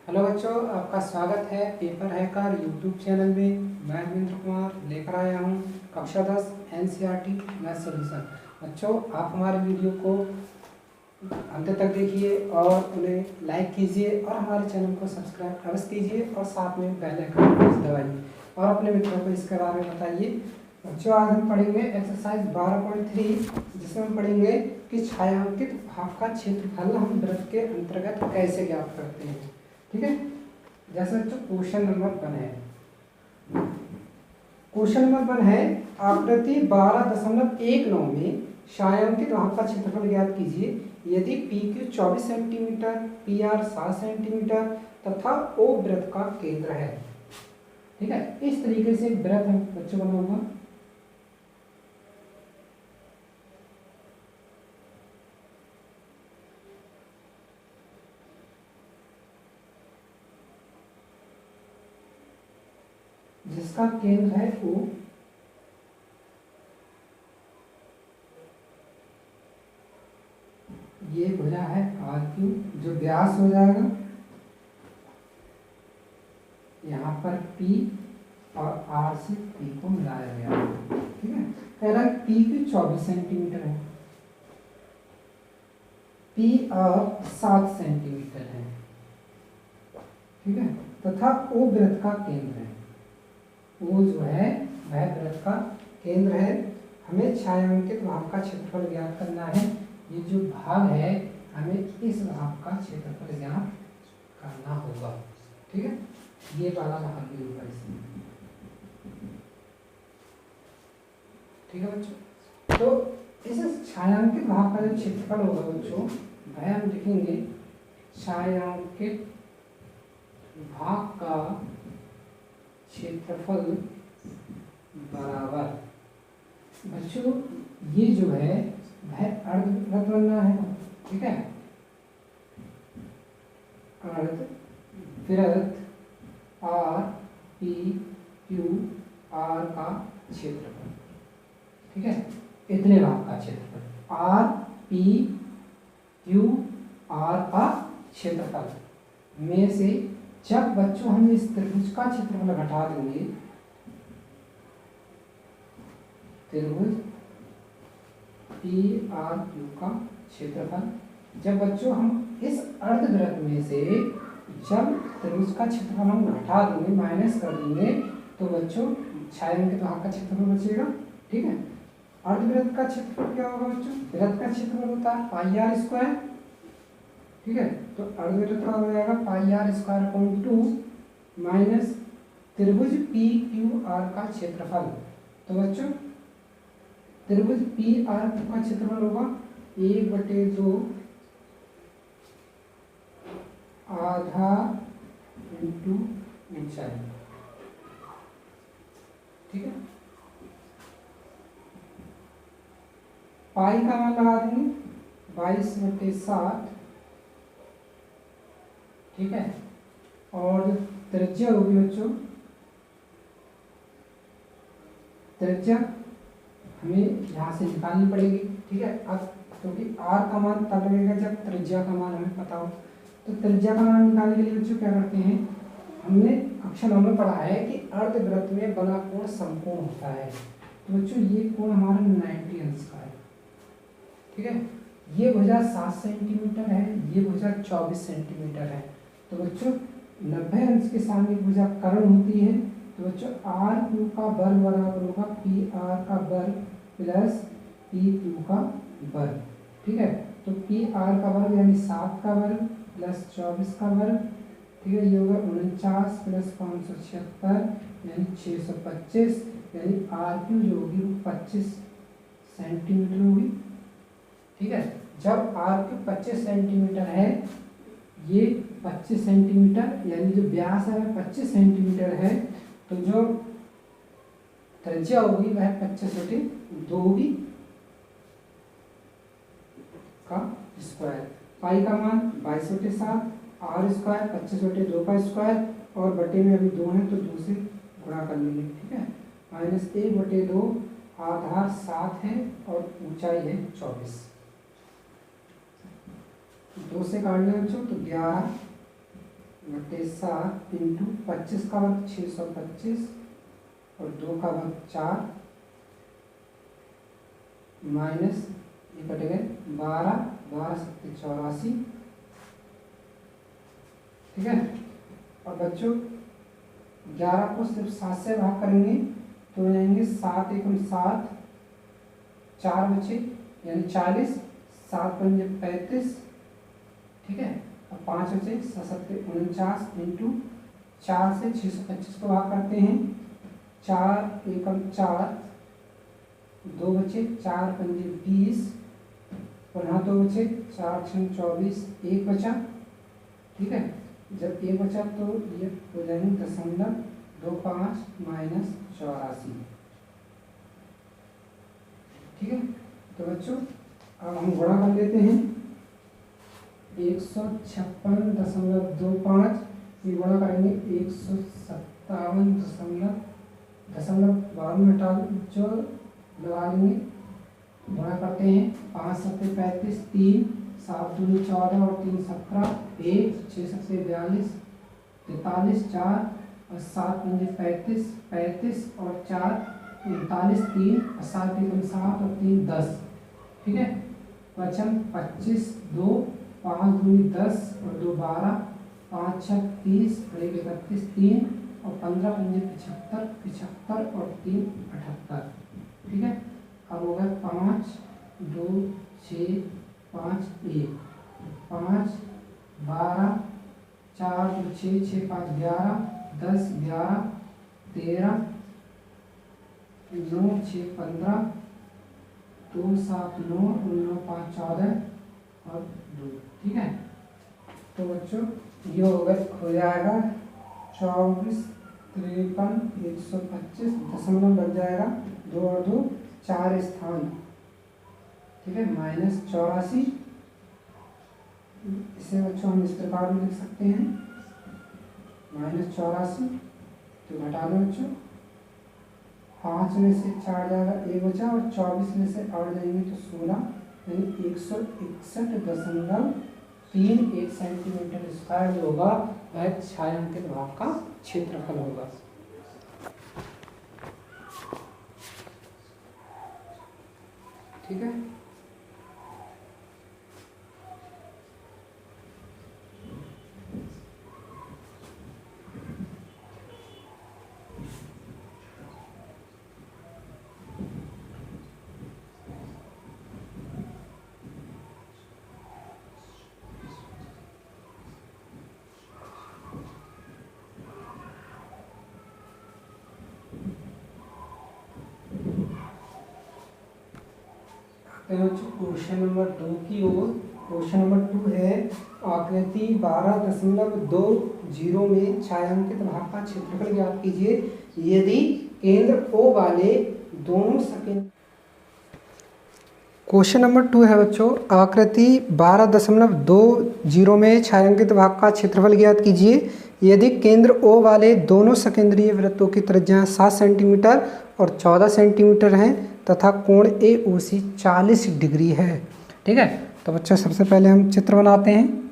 Hello बच्चों, आपका स्वागत है पेपर हैकर यूट्यूब चैनल में। मैं रविंद्र कुमार लेकर आया हूँ कक्षा 10 एनसीईआरटी मैथ सॉल्यूशन। बच्चों, आप हमारे वीडियो को अंत तक देखिए और उन्हें लाइक कीजिए और हमारे चैनल को सब्सक्राइब अवश्य कीजिए और साथ में बेल आइकन को दबाइए और अपने मित्रों को इसके बारे में बताइए। बच्चों, आज हम पढ़ेंगे एक्सरसाइज 12.3, जिसमें हम पढ़ेंगे कि छायांकित भाग का क्षेत्रफल हम वृत्त के अंतर्गत कैसे ज्ञात करते हैं। ठीक है, जैसे बच्चों क्वेश्चन नंबर 1 है। क्वेश्चन नंबर 1 है, आकृति 12.19 में छायांकित भाग का क्षेत्रफल ज्ञात कीजिए यदि PQ 24 सेंटीमीटर, PR 7 सेंटीमीटर तथा O वृत्त का केंद्र है। ठीक है, इस तरीके से वृत्त बच्चों बना होगा। जिसका केंद्र है O, ये भुजा है RQ, जो व्यास हो जाएगा यहाँ पर P और R से P को मिलाया गया है। ठीक है, कह रहा है PQ 24 सेंटीमीटर है, PR 7 सेंटीमीटर है। ठीक है, तथा O वृत्त का केंद्र है। O जो है वह वृत्त का केंद्र है। हमें छायांकित भाग का क्षेत्रफल ज्ञात करना है। ये जो भाग है हमें इस भाग का क्षेत्रफल ज्ञात करना होगा। ठीक है, ये वाला भाग भी होगा इसमें। ठीक है बच्चों, तो इस छायांकित भाग का जो क्षेत्रफल होगा बच्चों, वह हम लिखेंगे छायांकित भाग का क्षेत्रफल बराबर, बच्चों ये जो है वह अर्धवृत्त बनना है। ठीक है, अर्धवृत्त RPQR का क्षेत्रफल। ठीक है, इतने भाग का क्षेत्रफल RPQR का क्षेत्रफल में से जब बच्चों हम इस त्रिभुज का क्षेत्रफल घटा देंगे, त्रिभुज PRQ का क्षेत्रफल, जब बच्चों हम इस अर्धवृत्त में से जब त्रिभुज का क्षेत्रफल हम घटा देंगे, माइनस कर देंगे, तो बच्चों छायांकित भाग का क्षेत्रफल बचेगा। ठीक है, अर्धवृत्त का क्षेत्रफल क्या होगा बच्चों? वृत्त का क्षेत्रफल होता है पाई आर स्क्वायर। ठीक है, तो अर्धवृत्त का हो जाएगा पाई आर स्क्वायर अपॉन 2 माइनस त्रिभुज PQR का क्षेत्रफल। तो बच्चों त्रिभुज PRQ का क्षेत्रफल होगा 1/2 आधार इंटू ऊंचाई। ठीक है, पाई का मान लगा देंगे 22/7। ठीक है, और त्रिज्या होगी बच्चों, त्रिज्या हमें यहाँ से निकालनी पड़ेगी। ठीक है, अब क्योंकि R का मान तब लगेगा जब त्रिज्या का मान हमें पता हो। तो त्रिज्या का मान निकालने के लिए बच्चों क्या करते हैं, हमने कक्षा 9 में पढ़ा है कि अर्धवृत्त में बना कोण समकोण होता है। तो बच्चों ये कोण हमारा 90 अंश का है। ठीक है, ये भुजा 7 सेंटीमीटर है, ये भुजा 24 सेंटीमीटर है। तो बच्चों 90 अंश के सामने भुजा कर्ण होती है। तो बच्चों RQ का वर्ग बराबर होगा PR का वर्ग प्लस PQ का वर्ग। ठीक है, तो PR का वर्ग यानी 7 का वर्ग प्लस 24 का वर्ग। ठीक है, ये होगा 49 प्लस 576 यानी 625, यानी RQ जो होगी वो 25 सेंटीमीटर होगी। ठीक है, जब RQ 25 सेंटीमीटर है, ये 25 सेंटीमीटर यानी जो व्यास है 25 सेंटीमीटर है, तो जो त्रिज्या होगी वह 25/2 होगी का स्क्वायर। पाई का मान 22/7, R स्क्वायर 25/2 का स्क्वायर, और बटे में अभी 2 है तो 2 से गुणा कर लेंगे। ठीक है, माइनस 1/2, आधार 7 है और ऊंचाई है 24। 2 से काट लें बच्चों तो 11/7 7 इंटू 25 का वर्ग 625 और 2 का वर्ग 4 माइनस ये कट गए 12 12 सत्ते 84। ठीक है। और बच्चों 11 को सिर्फ 7 से भाग करेंगे तो हो जाएंगे 7 एकम 7, 4 बचे यानी 40, 7 पंजे 35। ठीक है। और 5 बचे 7 49 इंटू 4 से 625 को भाग करते हैं, 4 एकम 4, 2 बचे 4 पंजे 20, पुनः 2 बचे 4 छः 24, 1 बचा। ठीक है। जब 1 बचा तो ये हो जाएंगे 0.25 माइनस 84। ठीक है। तो बच्चों अब हम गुणा कर लेते हैं 156.25 ये गुणा करेंगे 157.52 हटा जो लगा लेंगे, गुणा करते हैं 5 सत्ते 35, 3 7 दूनी 14 और 3 17, 1 6 सत्ते 42, 43 4 और 7 पंजे 35, 35 और 4 39, 3 और 7 एकम 7 और 3 10। ठीक है। बचन 25 2 5 दूनी 10 और 2 12, 5 6 30 और 1 31, 3 और 15 पंजे 75, 75 और 3 78। ठीक है। अब होगा 5 2 6 5 1 5 12 4 2 6 6 5 11 10 11 13 9 6 15 2 7 9 9 5 14 और 2। ठीक है। तो बच्चों ये हो जाएगा 24 53 125 दशमलव लग जाएगा 2 और 2 4 स्थान। ठीक है। माइनस 84। इसे बच्चों हम इस प्रकार में लिख सकते हैं माइनस 84। तो घटा लो बच्चों, 5 में से 4 जाएगा 1 बचा और 24 में से 8 जाएंगे तो 16 यानी 161.31 सेंटीमीटर स्क्वायर जो होगा वह छायांकित भाग का क्षेत्रफल होगा। ठीक है। क्वेश्चन नंबर 2 की ओर। क्वेश्चन नंबर 2 है आकृति 12.20 में छायांकित भाग का क्षेत्रफल ज्ञात कीजिए यदि केंद्र O वाले दोनों सकेंद्र। क्वेश्चन नंबर 2 है बच्चों आकृति 12.20 में छायांकित भाग का क्षेत्रफल ज्ञात कीजिए यदि केंद्र O वाले दोनों सकेंद्रीय वृत्तों की त्रिज्या 7 सेंटीमीटर और 14 सेंटीमीटर हैं तथा कोण AOC 40 डिग्री है। ठीक है। तो बच्चों सबसे पहले हम चित्र बनाते हैं।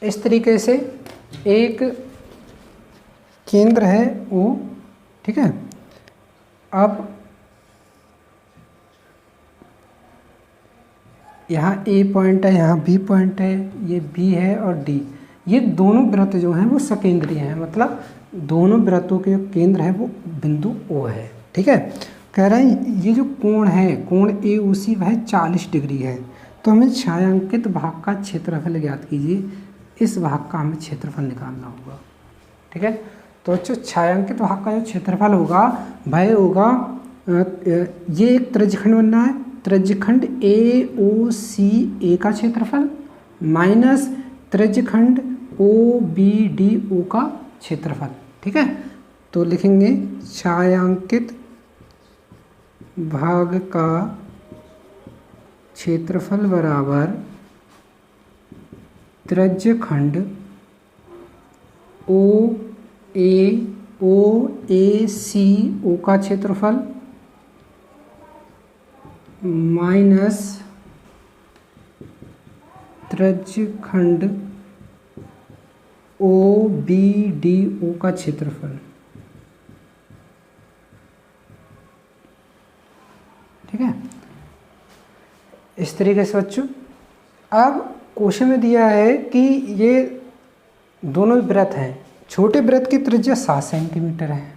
इस तरीके से एक केंद्र है O। ठीक है। अब यहाँ A पॉइंट है, यहाँ B पॉइंट है, ये B है और D। ये दोनों वृत्त जो हैं वो सकेंद्रीय हैं, मतलब दोनों वृत्तों के केंद्र है वो बिंदु O है। ठीक है। कह रहे हैं ये जो कोण है कोण AOC वह 40 डिग्री है। तो हमें छायांकित भाग का क्षेत्रफल ज्ञात कीजिए, इस भाग का हमें क्षेत्रफल निकालना होगा। ठीक है। तो बच्चों छायांकित भाग का जो क्षेत्रफल होगा वह होगा ये एक त्रिज्यखंड बनना है, त्रिज्यखंड AOCA का क्षेत्रफल माइनस त्रिज्यखंड OBDO का क्षेत्रफल। ठीक है। तो लिखेंगे छायांकित भाग का क्षेत्रफल बराबर त्रिज्यखंड ओ सी ओ का क्षेत्रफल माइनस त्रिज्यखंड ओ बी डी ओ का क्षेत्रफल। ठीक है, इस तरीके से बच्चों। अब क्वेश्चन में दिया है कि ये दोनों वृत्त हैं, छोटे वृत्त की त्रिज्या 7 सेंटीमीटर है,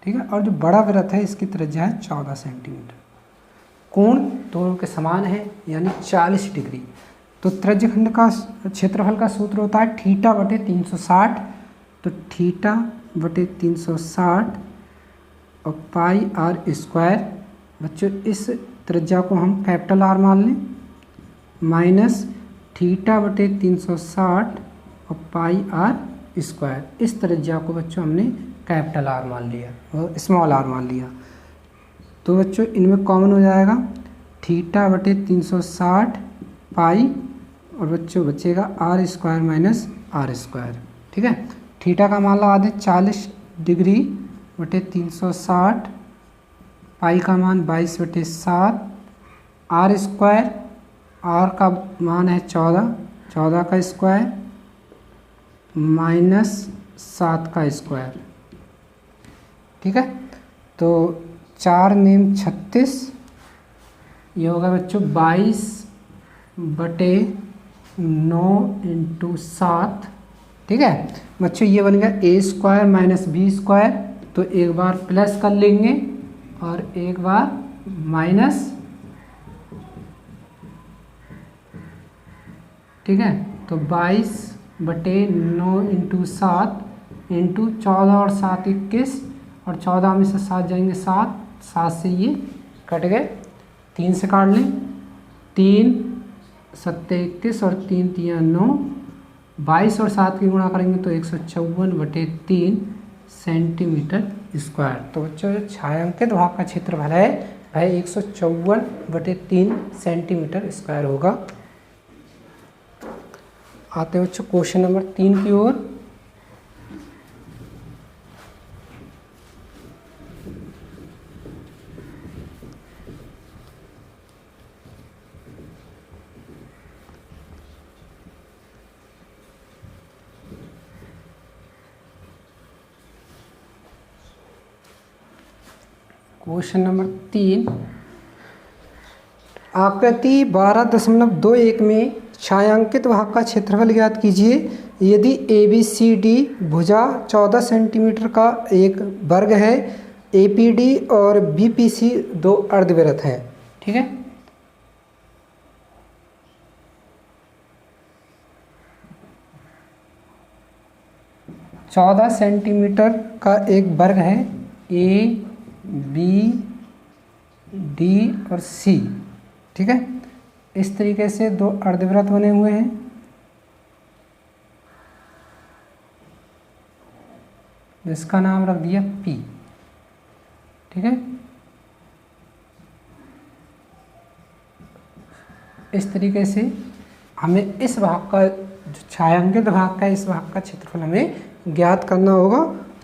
ठीक है, और जो बड़ा वृत्त है इसकी त्रिज्या है 14 सेंटीमीटर। कोण दोनों के समान है यानी 40 डिग्री। तो त्रिज्यखंड का क्षेत्रफल का सूत्र होता है थीटा बटे 360। तो थीटा बटे 360 और पाई आर स्क्वायर। बच्चों इस त्रिज्या को हम कैपिटल आर मान लें, माइनस थीटा बटे 360 और पाई आर स्क्वायर। इस त्रिज्या को बच्चों हमने कैपिटल आर मान लिया और स्मॉल आर मान लिया। तो बच्चों इनमें कॉमन हो जाएगा थीटा बटे 360 पाई, और बच्चों बचेगा R square minus R square. ठीक है, थीटा का मान लगा दें 40 डिग्री बटे 360, पाई का मान 22 बटे 7, आर स्क्वायर, आर का मान है 14 का स्क्वायर माइनस 7 का स्क्वायर। ठीक है, तो 4 नेम 36, ये होगा बच्चों 22 बटे 9 इंटू 7। ठीक है बच्चों, ये बन गया ए स्क्वायर माइनस बी स्क्वायर। तो एक बार प्लस कर लेंगे और एक बार माइनस। ठीक है, तो 22 बटे 9 इंटू 7 इंटू 14 और 7 21, और 14 में से 7 जाएंगे 7 से ये कट गए, 3 से काट लें, 3 7 21 और 3 3 9, 22 और 7 की गुणा करेंगे तो 154 बटे 3 सेंटीमीटर स्क्वायर। तो बच्चों जो छायांकित भाग का क्षेत्रफल है वह 154 बटे 3 सेंटीमीटर स्क्वायर होगा। आते हैं बच्चों क्वेश्चन नंबर 3 की ओर। क्वेश्चन नंबर 3, आकृति 12.21 में छायांकित भाग का क्षेत्रफल ज्ञात कीजिए। यदि ABCD भुजा 14 सेंटीमीटर का एक वर्ग है, APD और BPC दो अर्धवृत्त हैं। ठीक है, चौदह सेंटीमीटर का एक वर्ग है, ABD और C। ठीक है, इस तरीके से दो अर्धवृत्त बने हुए हैं। जिसका नाम रख दिया P। ठीक है, इस तरीके से हमें इस भाग का जो छायांकित भाग का इस भाग का क्षेत्रफल हमें ज्ञात करना होगा।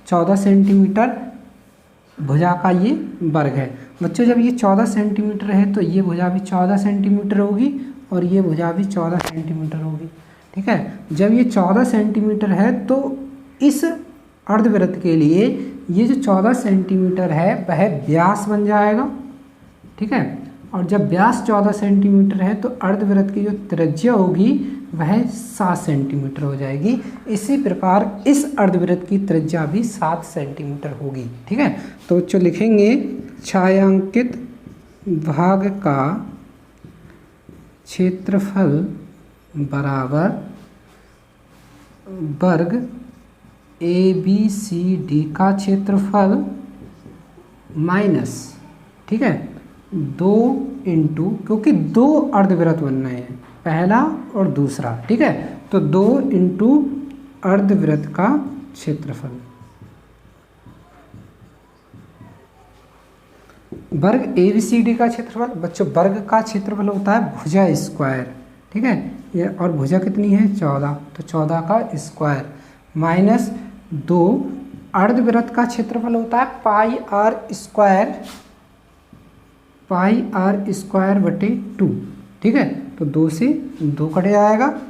14 सेंटीमीटर भुजा का ये वर्ग है। बच्चों जब ये 14 सेंटीमीटर है तो ये भुजा भी 14 सेंटीमीटर होगी और ये भुजा भी 14 सेंटीमीटर होगी। ठीक है, जब ये 14 सेंटीमीटर है तो इस अर्धवृत्त के लिए ये जो 14 सेंटीमीटर है वह व्यास बन जाएगा। ठीक है, और जब व्यास 14 सेंटीमीटर है तो अर्धवृत्त की जो त्रिज्या होगी वह 7 सेंटीमीटर हो जाएगी। इसी प्रकार इस अर्धवृत्त की त्रिज्या भी 7 सेंटीमीटर होगी। ठीक है, तो जो लिखेंगे छायांकित भाग का क्षेत्रफल बराबर वर्ग ABCD का क्षेत्रफल माइनस, ठीक है, 2 इंटू, क्योंकि दो अर्धवृत्त बन रहे हैं, पहला और दूसरा। ठीक है, तो 2 इंटू अर्धवृत्त का क्षेत्रफल। वर्ग ABCD का क्षेत्रफल, बच्चों वर्ग का क्षेत्रफल होता है भुजा स्क्वायर। ठीक है, ये और भुजा कितनी है 14, तो 14 का स्क्वायर माइनस 2। अर्धवृत्त का क्षेत्रफल होता है पाई बटे 2। ठीक है, तो 2 से 2 कट जाएगा,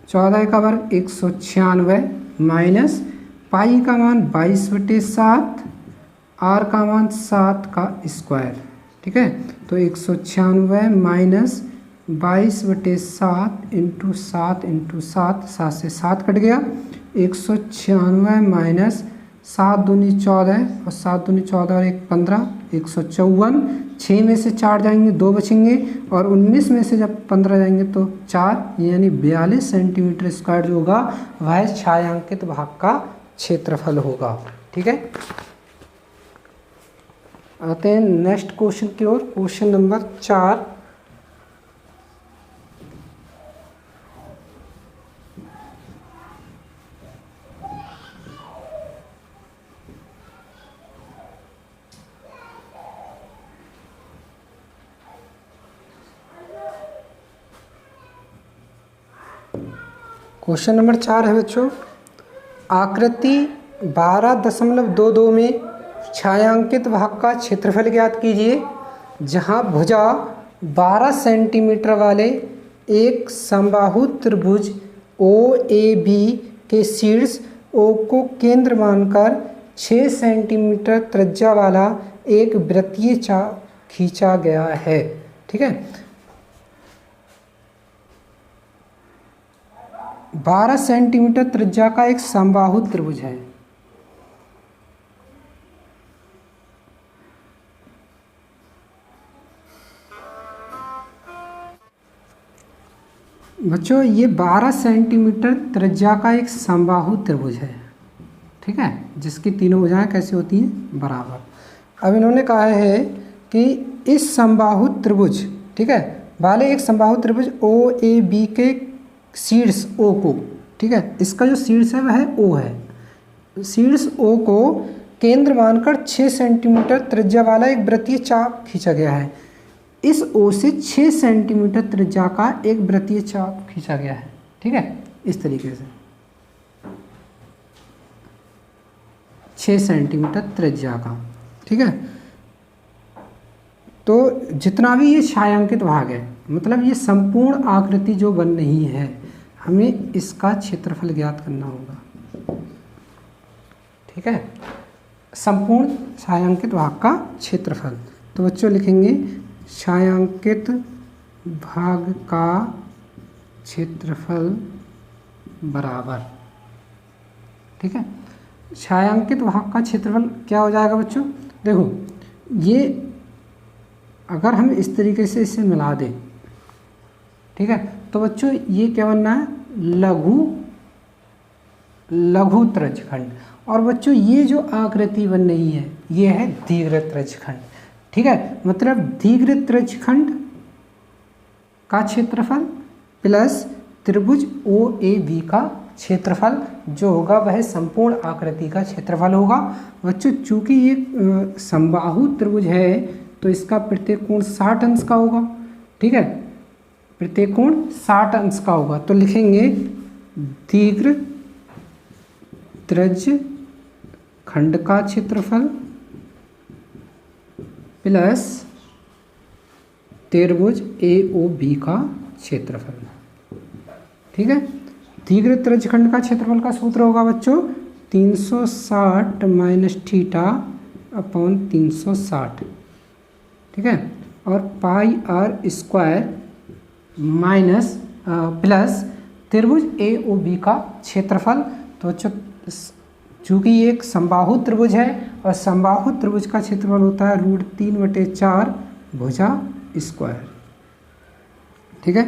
14 का वर्ग 196 माइनस पाई का मान 22/7, आर का मान 7 का स्क्वायर। ठीक है, तो 196 माइनस 22/7 इंटू 7 इंटू 7, 7 से 7 कट गया, 196 माइनस 7 दूनी 14 और 7 दूनी 14 और 1 15, 154। 6 में से 4 जाएंगे 2 बचेंगे, और 19 में से जब 15 जाएंगे तो 4, यानी 42 सेंटीमीटर स्क्वायर जो होगा वह छायांकित भाग का क्षेत्रफल होगा। ठीक है, आते हैं नेक्स्ट क्वेश्चन की ओर। Question number 4। क्वेश्चन नंबर 4 है बच्चों, आकृति 12.22 में छायांकित भाग का क्षेत्रफल ज्ञात कीजिए, जहां भुजा 12 सेंटीमीटर वाले एक समबाहु त्रिभुज OAB के शीर्ष O को केंद्र मानकर 6 सेंटीमीटर त्रिज्या वाला एक वृत्तीय चाप खींचा गया है। ठीक है, 12 सेंटीमीटर त्रिज्या का एक समबाहु त्रिभुज है। बच्चों ये 12 सेंटीमीटर त्रिज्या का एक समबाहु त्रिभुज है। ठीक है, जिसकी तीनों भुजाएं कैसी होती हैं, बराबर। अब इन्होंने कहा है कि इस समबाहु त्रिभुज, ठीक है, वाले एक समबाहु त्रिभुज OAB के शीर्ष O को, ठीक है, इसका जो शीर्ष है वह O है, शीर्ष O को केंद्र मानकर 6 सेंटीमीटर त्रिज्या वाला एक वृत्तीय चाप खींचा गया है। इस O से 6 सेंटीमीटर त्रिज्या का एक वृत्तीय चाप खींचा गया है। ठीक है, इस तरीके से 6 सेंटीमीटर त्रिज्या का। ठीक है, तो जितना भी ये छायांकित भाग है, मतलब ये संपूर्ण आकृति जो बन रही है, हमें इसका क्षेत्रफल ज्ञात करना होगा। ठीक है, संपूर्ण छायांकित भाग का क्षेत्रफल। तो बच्चों लिखेंगे छायांकित भाग का क्षेत्रफल बराबर। ठीक है, छायांकित भाग का क्षेत्रफल क्या हो जाएगा बच्चों, देखो ये अगर हम इस तरीके से इसे मिला दें, ठीक है, तो बच्चों ये क्या बनना है, लघु त्रिज्यखंड। और बच्चों ये जो आकृति बन रही है ये है दीर्घ त्रिज्यखंड। ठीक है, मतलब दीर्घ त्रिज्यखंड का क्षेत्रफल प्लस त्रिभुज OAB का क्षेत्रफल जो होगा वह संपूर्ण आकृति का क्षेत्रफल होगा। बच्चों चूंकि ये समबाहु त्रिभुज है तो इसका प्रत्येक कोण 60 अंश का होगा। ठीक है, प्रत्येक कोण 60 अंश का होगा, तो लिखेंगे दीर्घ त्रिज्यखंड का क्षेत्रफल प्लस त्रिभुज AOB का क्षेत्रफल। ठीक है, दीर्घ त्रिज्यखंड का क्षेत्रफल का सूत्र होगा बच्चों 360 माइनस थीटा अपॉन 360। ठीक है, और पाई आर स्क्वायर माइनस प्लस त्रिभुज AOB का क्षेत्रफल। तो चूँकि ये एक समबाहु त्रिभुज है और समबाहु त्रिभुज का क्षेत्रफल होता है √3/4 भुजा स्क्वायर। ठीक है,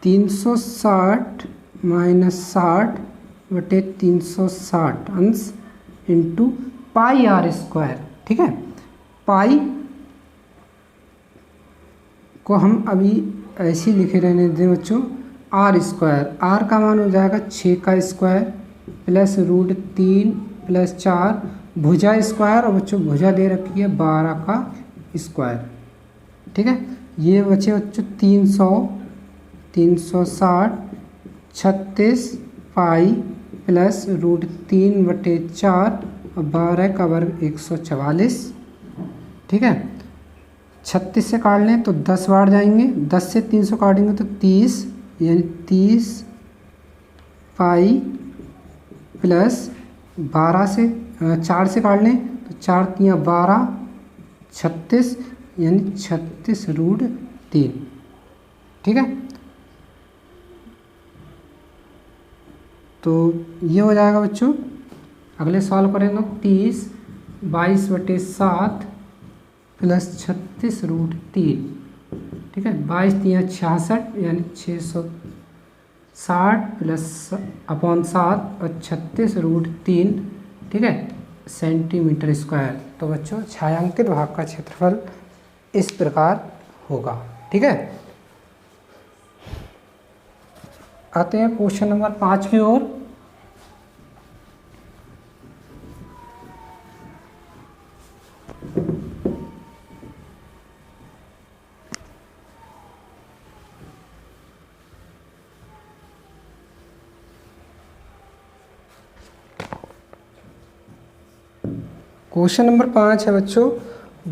360 माइनस 60/360 अंश इंटू पाई आर स्क्वायर। ठीक है, पाई को हम अभी ऐसे ही लिखे रहने दें बच्चों, आर स्क्वायर, आर का मान हो जाएगा 6 का स्क्वायर प्लस √3 + 4 भुजा स्क्वायर, और बच्चों भुजा दे रखी है 12 का स्क्वायर। ठीक है, ये बचे बच्चों 300, 360, 36 पाई प्लस √3/4 और 12 का वर्ग 144। ठीक है, 36 से काट लें तो 10 बार जाएंगे, 10 से 300 काटेंगे तो 30, यानी 30 पाई प्लस 12 से 4 से काट लें तो 4 3 12, 36 यानी 36√3। ठीक है, तो ये हो जाएगा बच्चों। अगले सॉल्व करेंगे 30 22/7 प्लस 36√3। ठीक है, 22 3 66 यानी 660 प्लस अपॉन 7 और 36√3। ठीक है, सेंटीमीटर स्क्वायर। तो बच्चों छायांकित भाग का क्षेत्रफल इस प्रकार होगा। ठीक है, आते हैं क्वेश्चन नंबर 5 की ओर। क्वेश्चन नंबर 5 है बच्चों,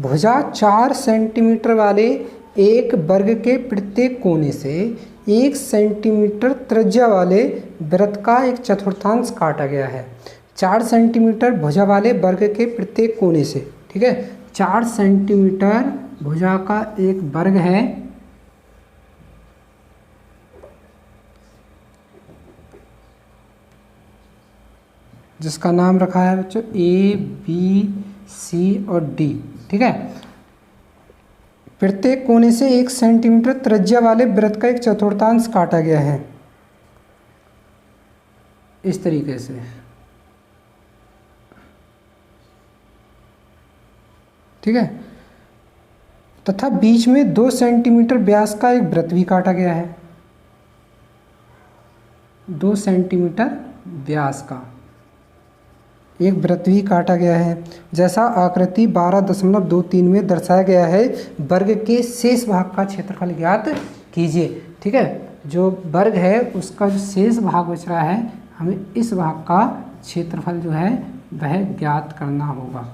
भुजा 4 सेंटीमीटर वाले एक वर्ग के प्रत्येक कोने से 1 सेंटीमीटर त्रिज्या वाले वृत्त का एक चतुर्थांश काटा गया है। 4 सेंटीमीटर भुजा वाले वर्ग के प्रत्येक कोने से। ठीक है, 4 सेंटीमीटर भुजा का एक वर्ग है, जिसका नाम रखा है बच्चों ABC और D। ठीक है, प्रत्येक कोने से 1 सेंटीमीटर त्रिज्या वाले वृत्त का एक चतुर्थांश काटा गया है इस तरीके से। ठीक है, तथा बीच में 2 सेंटीमीटर व्यास का एक वृत्त भी काटा गया है। 2 सेंटीमीटर व्यास का एक वृत्त भी काटा गया है, जैसा आकृति 12.23 में दर्शाया गया है। वर्ग के शेष भाग का क्षेत्रफल ज्ञात कीजिए। ठीक है, जो वर्ग है उसका जो शेष भाग बच रहा है, हमें इस भाग का क्षेत्रफल जो है वह ज्ञात करना होगा।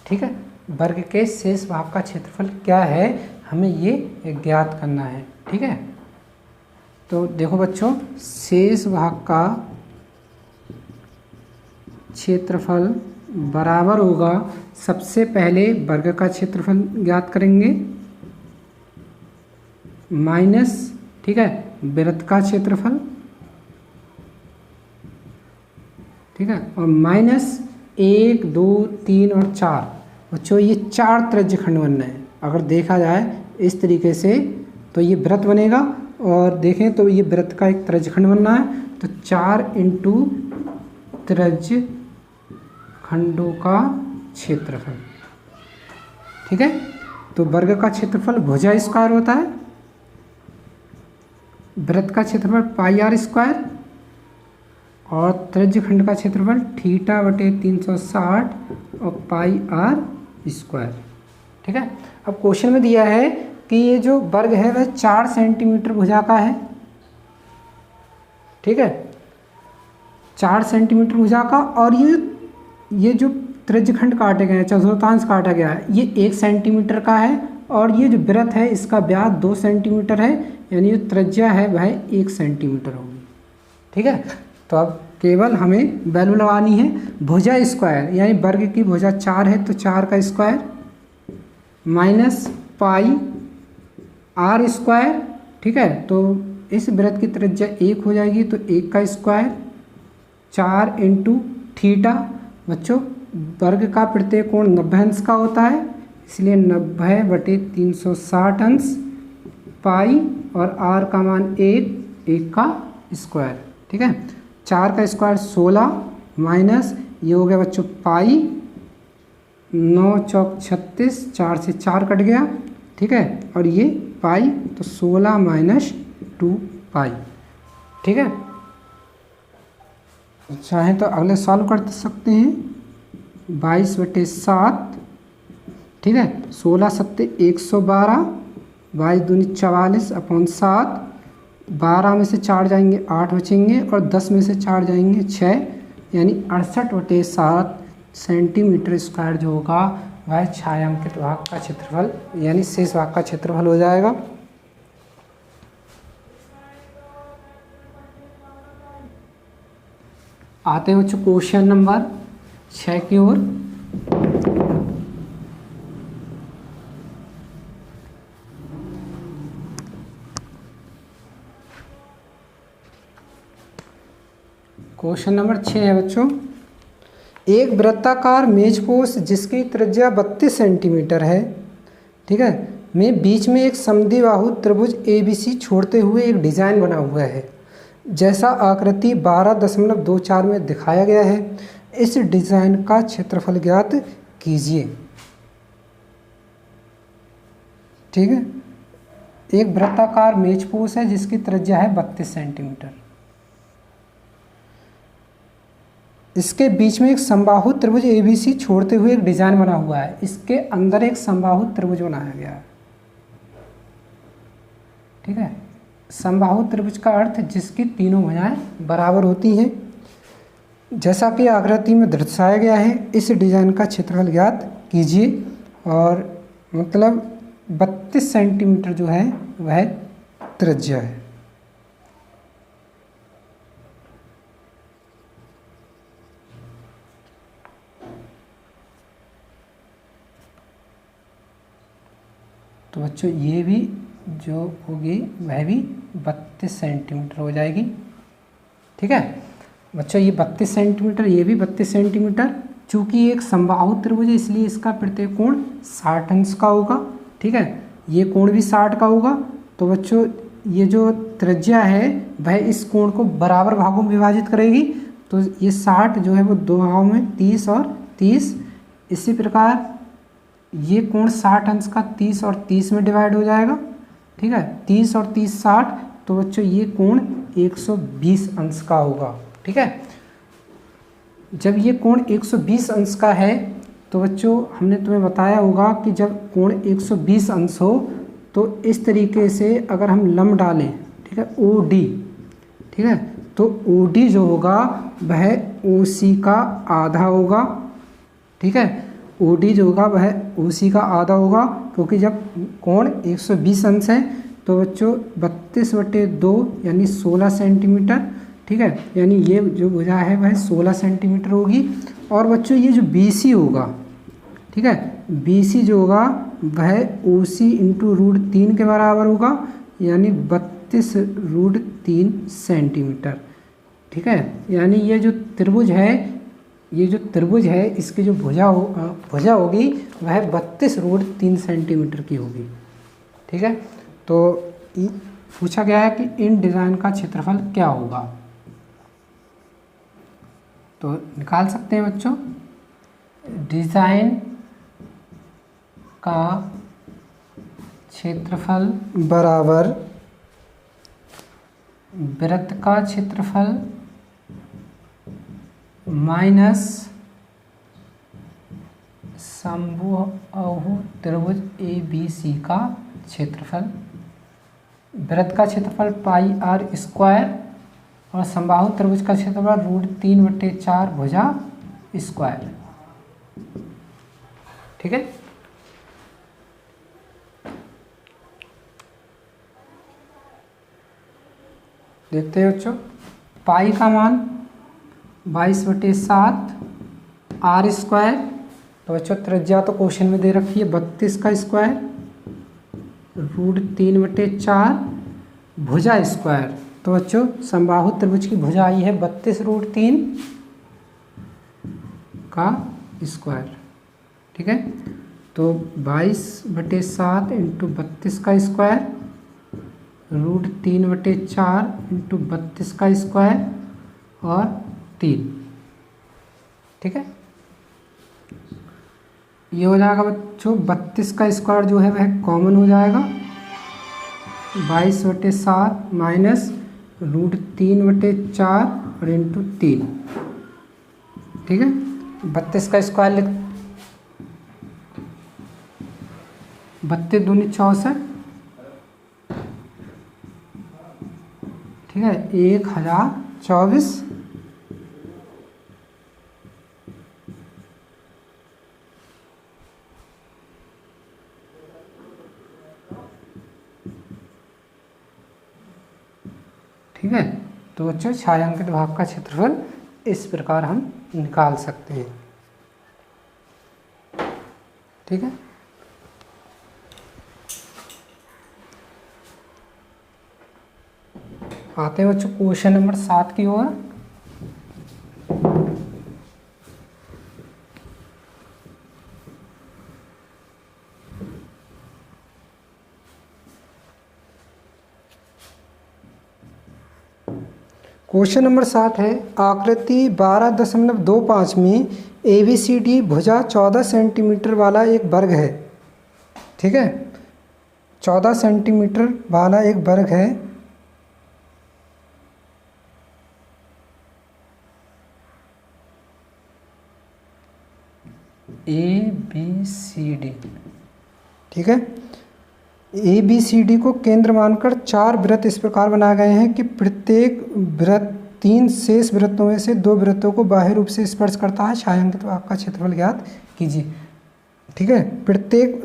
ठीक है, वर्ग के शेष भाग का क्षेत्रफल क्या है, हमें ये ज्ञात करना है। ठीक है, तो देखो बच्चों, शेष भाग का क्षेत्रफल बराबर होगा, सबसे पहले वर्ग का क्षेत्रफल ज्ञात करेंगे माइनस, ठीक है, वृत्त का क्षेत्रफल। ठीक है, और माइनस 1 2 3 और 4। बच्चों ये 4 त्रिज्यखंड बनना है। अगर देखा जाए इस तरीके से तो ये वृत्त बनेगा, और देखें तो ये वृत्त का एक त्रिज्यखंड बनना है, तो 4 इंटू त्रिज्यखंडों का क्षेत्रफल। ठीक है, तो वर्ग का क्षेत्रफल भुजा स्क्वायर होता है, वृत्त का क्षेत्रफल πr², और त्रिज्यखंड का क्षेत्रफल θ/360 और πr²। ठीक है, अब क्वेश्चन में दिया है कि ये जो वर्ग है वह 4 सेंटीमीटर भुजा का है। ठीक है, 4 सेंटीमीटर भुजा का, और ये जो त्रिज्यखंड काटे गए हैं, चतुर्थांश काटा गया है, ये 1 सेंटीमीटर का है, और ये जो वृत्त है इसका व्यास 2 सेंटीमीटर है, यानी जो त्रिज्या है वह 1 सेंटीमीटर होगी। ठीक है, तो अब केवल हमें वैल्यू लगानी है भुजा स्क्वायर, यानी वर्ग की भुजा 4 है तो 4 का स्क्वायर माइनस πr²। ठीक है, तो इस वृत्त की त्रिज्या 1 हो जाएगी, तो 1 का स्क्वायर 4 इंटू थीटा। बच्चों वर्ग का प्रत्येक कोण 90 अंश का होता है, इसलिए 90/360 अंश, पाई और r का मान 1 का स्क्वायर। ठीक है, 4 का स्क्वायर 16 माइनस ये हो गया बच्चों पाई, 9 चौक 36, 4 से 4 कट गया। ठीक है, और ये पाई, तो 16 माइनस 2 पाई। ठीक है, चाहें तो अगले सॉल्व कर सकते हैं, 22/7। ठीक है, 16 7 112, 22 दूनी 44 अपॉन 7, 12 में से 4 जाएंगे 8 बचेंगे और 10 में से 4 जाएंगे 6, यानी 68/7 सेंटीमीटर स्क्वायर जो होगा वह छायांकित भाग का क्षेत्रफल यानी शेष भाग का क्षेत्रफल हो जाएगा। आते हैं बच्चों क्वेश्चन नंबर 6 की ओर। क्वेश्चन नंबर 6 है बच्चों, एक वृत्ताकार मेजपोश जिसकी त्रिज्या 32 सेंटीमीटर है, ठीक है, में बीच में एक समद्विबाहु त्रिभुज ABC छोड़ते हुए एक डिजाइन बना हुआ है जैसा आकृति 12.24 में दिखाया गया है। इस डिजाइन का क्षेत्रफल ज्ञात कीजिए। ठीक है, एक वृत्ताकार मेजपोश है जिसकी त्रिज्या है 32 सेंटीमीटर। इसके बीच में एक समबाहु त्रिभुज ABC छोड़ते हुए एक डिजाइन बना हुआ है। इसके अंदर एक समबाहु त्रिभुज बनाया गया है। ठीक है, समबाहु त्रिभुज का अर्थ जिसकी तीनों भुजाएं बराबर होती हैं, जैसा कि आकृति में दर्शाया गया है। इस डिजाइन का क्षेत्रफल ज्ञात कीजिए। और मतलब 32 सेंटीमीटर जो है वह त्रिज्या है। तो बच्चों ये भी जो होगी वह भी 32 सेंटीमीटर हो जाएगी। ठीक है बच्चों, ये 32 सेंटीमीटर, ये भी 32 सेंटीमीटर। चूंकि एक समबाहु त्रिभुज है इसलिए इसका प्रत्येक कोण 60 अंश का होगा। ठीक है, ये कोण भी 60 का होगा। तो बच्चों ये जो त्रिज्या है वह इस कोण को बराबर भागों में विभाजित करेगी। तो ये 60 जो है वो दो भागों में 30 और 30। इसी प्रकार ये कोण 60 अंश का 30 और 30 में डिवाइड हो जाएगा। ठीक है, 30 और 30 60। तो बच्चों ये कोण 120 अंश का होगा। ठीक है, जब ये कोण 120 अंश का है तो बच्चों हमने तुम्हें बताया होगा कि जब कोण 120 अंश हो तो इस तरीके से अगर हम लंब डालें, ठीक है, OD, ठीक है, तो OD जो होगा वह OC का आधा होगा। ठीक है, OD जो होगा वह OC का आधा होगा, क्योंकि जब कोण 120 अंश है तो बच्चों 32/2 यानी 16 सेंटीमीटर। ठीक है, यानी ये जो भुजा है वह 16 सेंटीमीटर होगी। और बच्चों ये जो BC होगा, ठीक है, BC जो होगा वह OC इंटू √3 के बराबर होगा, यानी 32√3 सेंटीमीटर। ठीक है, यानी ये जो त्रिभुज है इसकी जो भुजा होगी वह 32√3 सेंटीमीटर की होगी। ठीक है, तो पूछा गया है कि इन डिज़ाइन का क्षेत्रफल क्या होगा। तो निकाल सकते हैं बच्चों, डिज़ाइन का क्षेत्रफल बराबर वृत्त का क्षेत्रफल माइनस समबाहु त्रिभुज ABC का क्षेत्रफल। वृत्त का क्षेत्रफल πr² और समबाहु त्रिभुज का क्षेत्रफल √3/4 भुजा स्क्वायर। ठीक है, देखते हैं बच्चों, पाई का मान 22/7 r²। तो बच्चों त्रिज्या तो क्वेश्चन में दे रखी है 32 का स्क्वायर, √3/4 भुजा स्क्वायर। तो बच्चों समबाहु त्रिभुज की भुजा आई है 32√3 का स्क्वायर। ठीक है, तो 22/7 इंटू 32 का स्क्वायर, √3/4 इंटू 32 का स्क्वायर और 3। ठीक है, ये हो जाएगा बच्चों 32 का स्क्वायर जो है वह कॉमन हो जाएगा, 22/7 माइनस √3/4 और इंटू 3। ठीक है, 32 का स्क्वायर लिख, 32 दूनी 64, ठीक है, 1024 ठीक है। तो बच्चों छायांकित भाग का क्षेत्रफल इस प्रकार हम निकाल सकते हैं। ठीक है, आते हैं बच्चों क्वेश्चन नंबर 7 की ओर। क्वेश्चन नंबर 7 है, आकृति 12.25 में ABCD भुजा 14 सेंटीमीटर वाला एक वर्ग है। ठीक है, 14 सेंटीमीटर वाला एक वर्ग है। ABCD, ठीक है, ABCD को केंद्र मानकर 4 वृत्त इस प्रकार बनाए गए हैं कि प्रत्येक वृत्त 3 शेष वृत्तों में से 2 वृत्तों को बाह्य रूप से स्पर्श करता है। छायांकित भाग का क्षेत्रफल ज्ञात कीजिए। ठीक है, प्रत्येक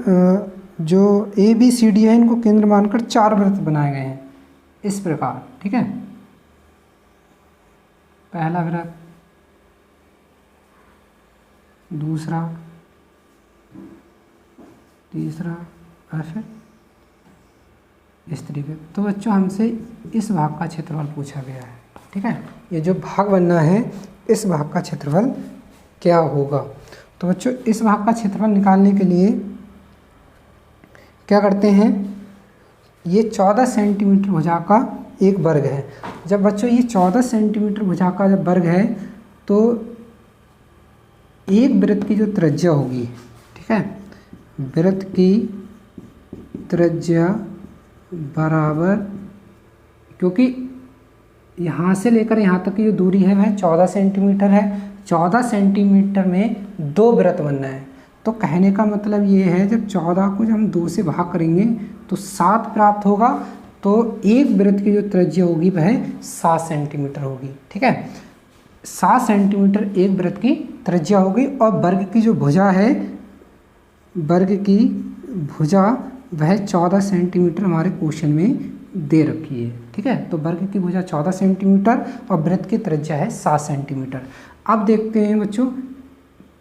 जो ABCD है इनको केंद्र मानकर 4 वृत्त बनाए गए हैं इस प्रकार। ठीक है, पहला वृत्त, दूसरा, तीसरा और फिर इस तरीके। तो बच्चों हमसे इस भाग का क्षेत्रफल पूछा गया है। ठीक है, ये जो भाग बनना है इस भाग का क्षेत्रफल क्या होगा। तो बच्चों इस भाग का क्षेत्रफल निकालने के लिए क्या करते हैं, ये 14 सेंटीमीटर भुजा का एक वर्ग है। जब बच्चों ये 14 सेंटीमीटर भुजा का जब वर्ग है तो एक वृत्त की जो त्रिज्या होगी, ठीक है, वृत्त की त्रिज्या बराबर, क्योंकि यहाँ से लेकर यहाँ तक की जो दूरी है वह 14 सेंटीमीटर है। 14 सेंटीमीटर में 2 वृत्त बनना है। तो कहने का मतलब ये है जब 14 को जब हम 2 से भाग करेंगे तो 7 प्राप्त होगा। तो एक वृत्त की जो त्रिज्या होगी वह 7 सेंटीमीटर होगी। ठीक है, 7 सेंटीमीटर एक वृत्त की त्रिज्या होगी। और वर्ग की जो भुजा है, वर्ग की भुजा वह 14 सेंटीमीटर हमारे क्वेश्चन में दे रखी है। ठीक है, तो वर्ग की भुजा 14 सेंटीमीटर और वृत्त की त्रिज्या है 7 सेंटीमीटर। अब देखते हैं बच्चों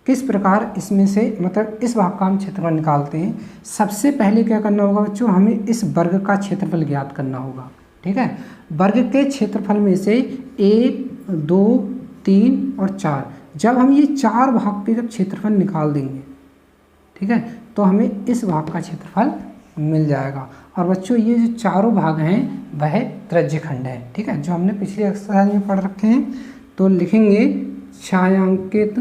किस प्रकार इसमें से मतलब इस भाग का हम क्षेत्रफल निकालते हैं। सबसे पहले क्या करना होगा बच्चों, हमें इस वर्ग का क्षेत्रफल ज्ञात करना होगा। ठीक है, वर्ग के क्षेत्रफल में से 1, 2, 3 और 4, जब हम ये 4 भाग के जब क्षेत्रफल निकाल देंगे, ठीक है, तो हमें इस भाग का क्षेत्रफल मिल जाएगा। और बच्चों ये जो चारों भाग हैं वह त्रिज्यखंड है। ठीक है, जो हमने पिछली एक्सरसाइज में पढ़ रखे हैं। तो लिखेंगे छायांकित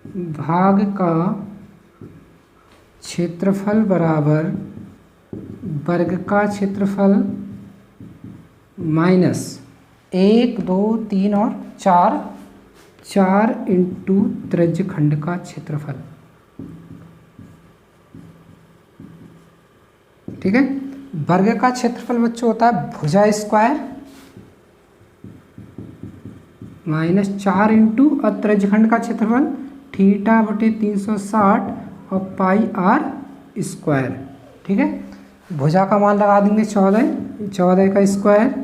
भाग का क्षेत्रफल बराबर वर्ग का क्षेत्रफल माइनस 1, 2, 3 और 4 इंटू त्रिज्यखंड का क्षेत्रफल। ठीक है, वर्ग का क्षेत्रफल बच्चों होता है भुजा स्क्वायर माइनस 4 इंटू और त्रिज्यखंड का क्षेत्रफल थीटा बटे 360 और पाई आर स्क्वायर। ठीक है, भुजा का मान लगा देंगे 14 का स्क्वायर,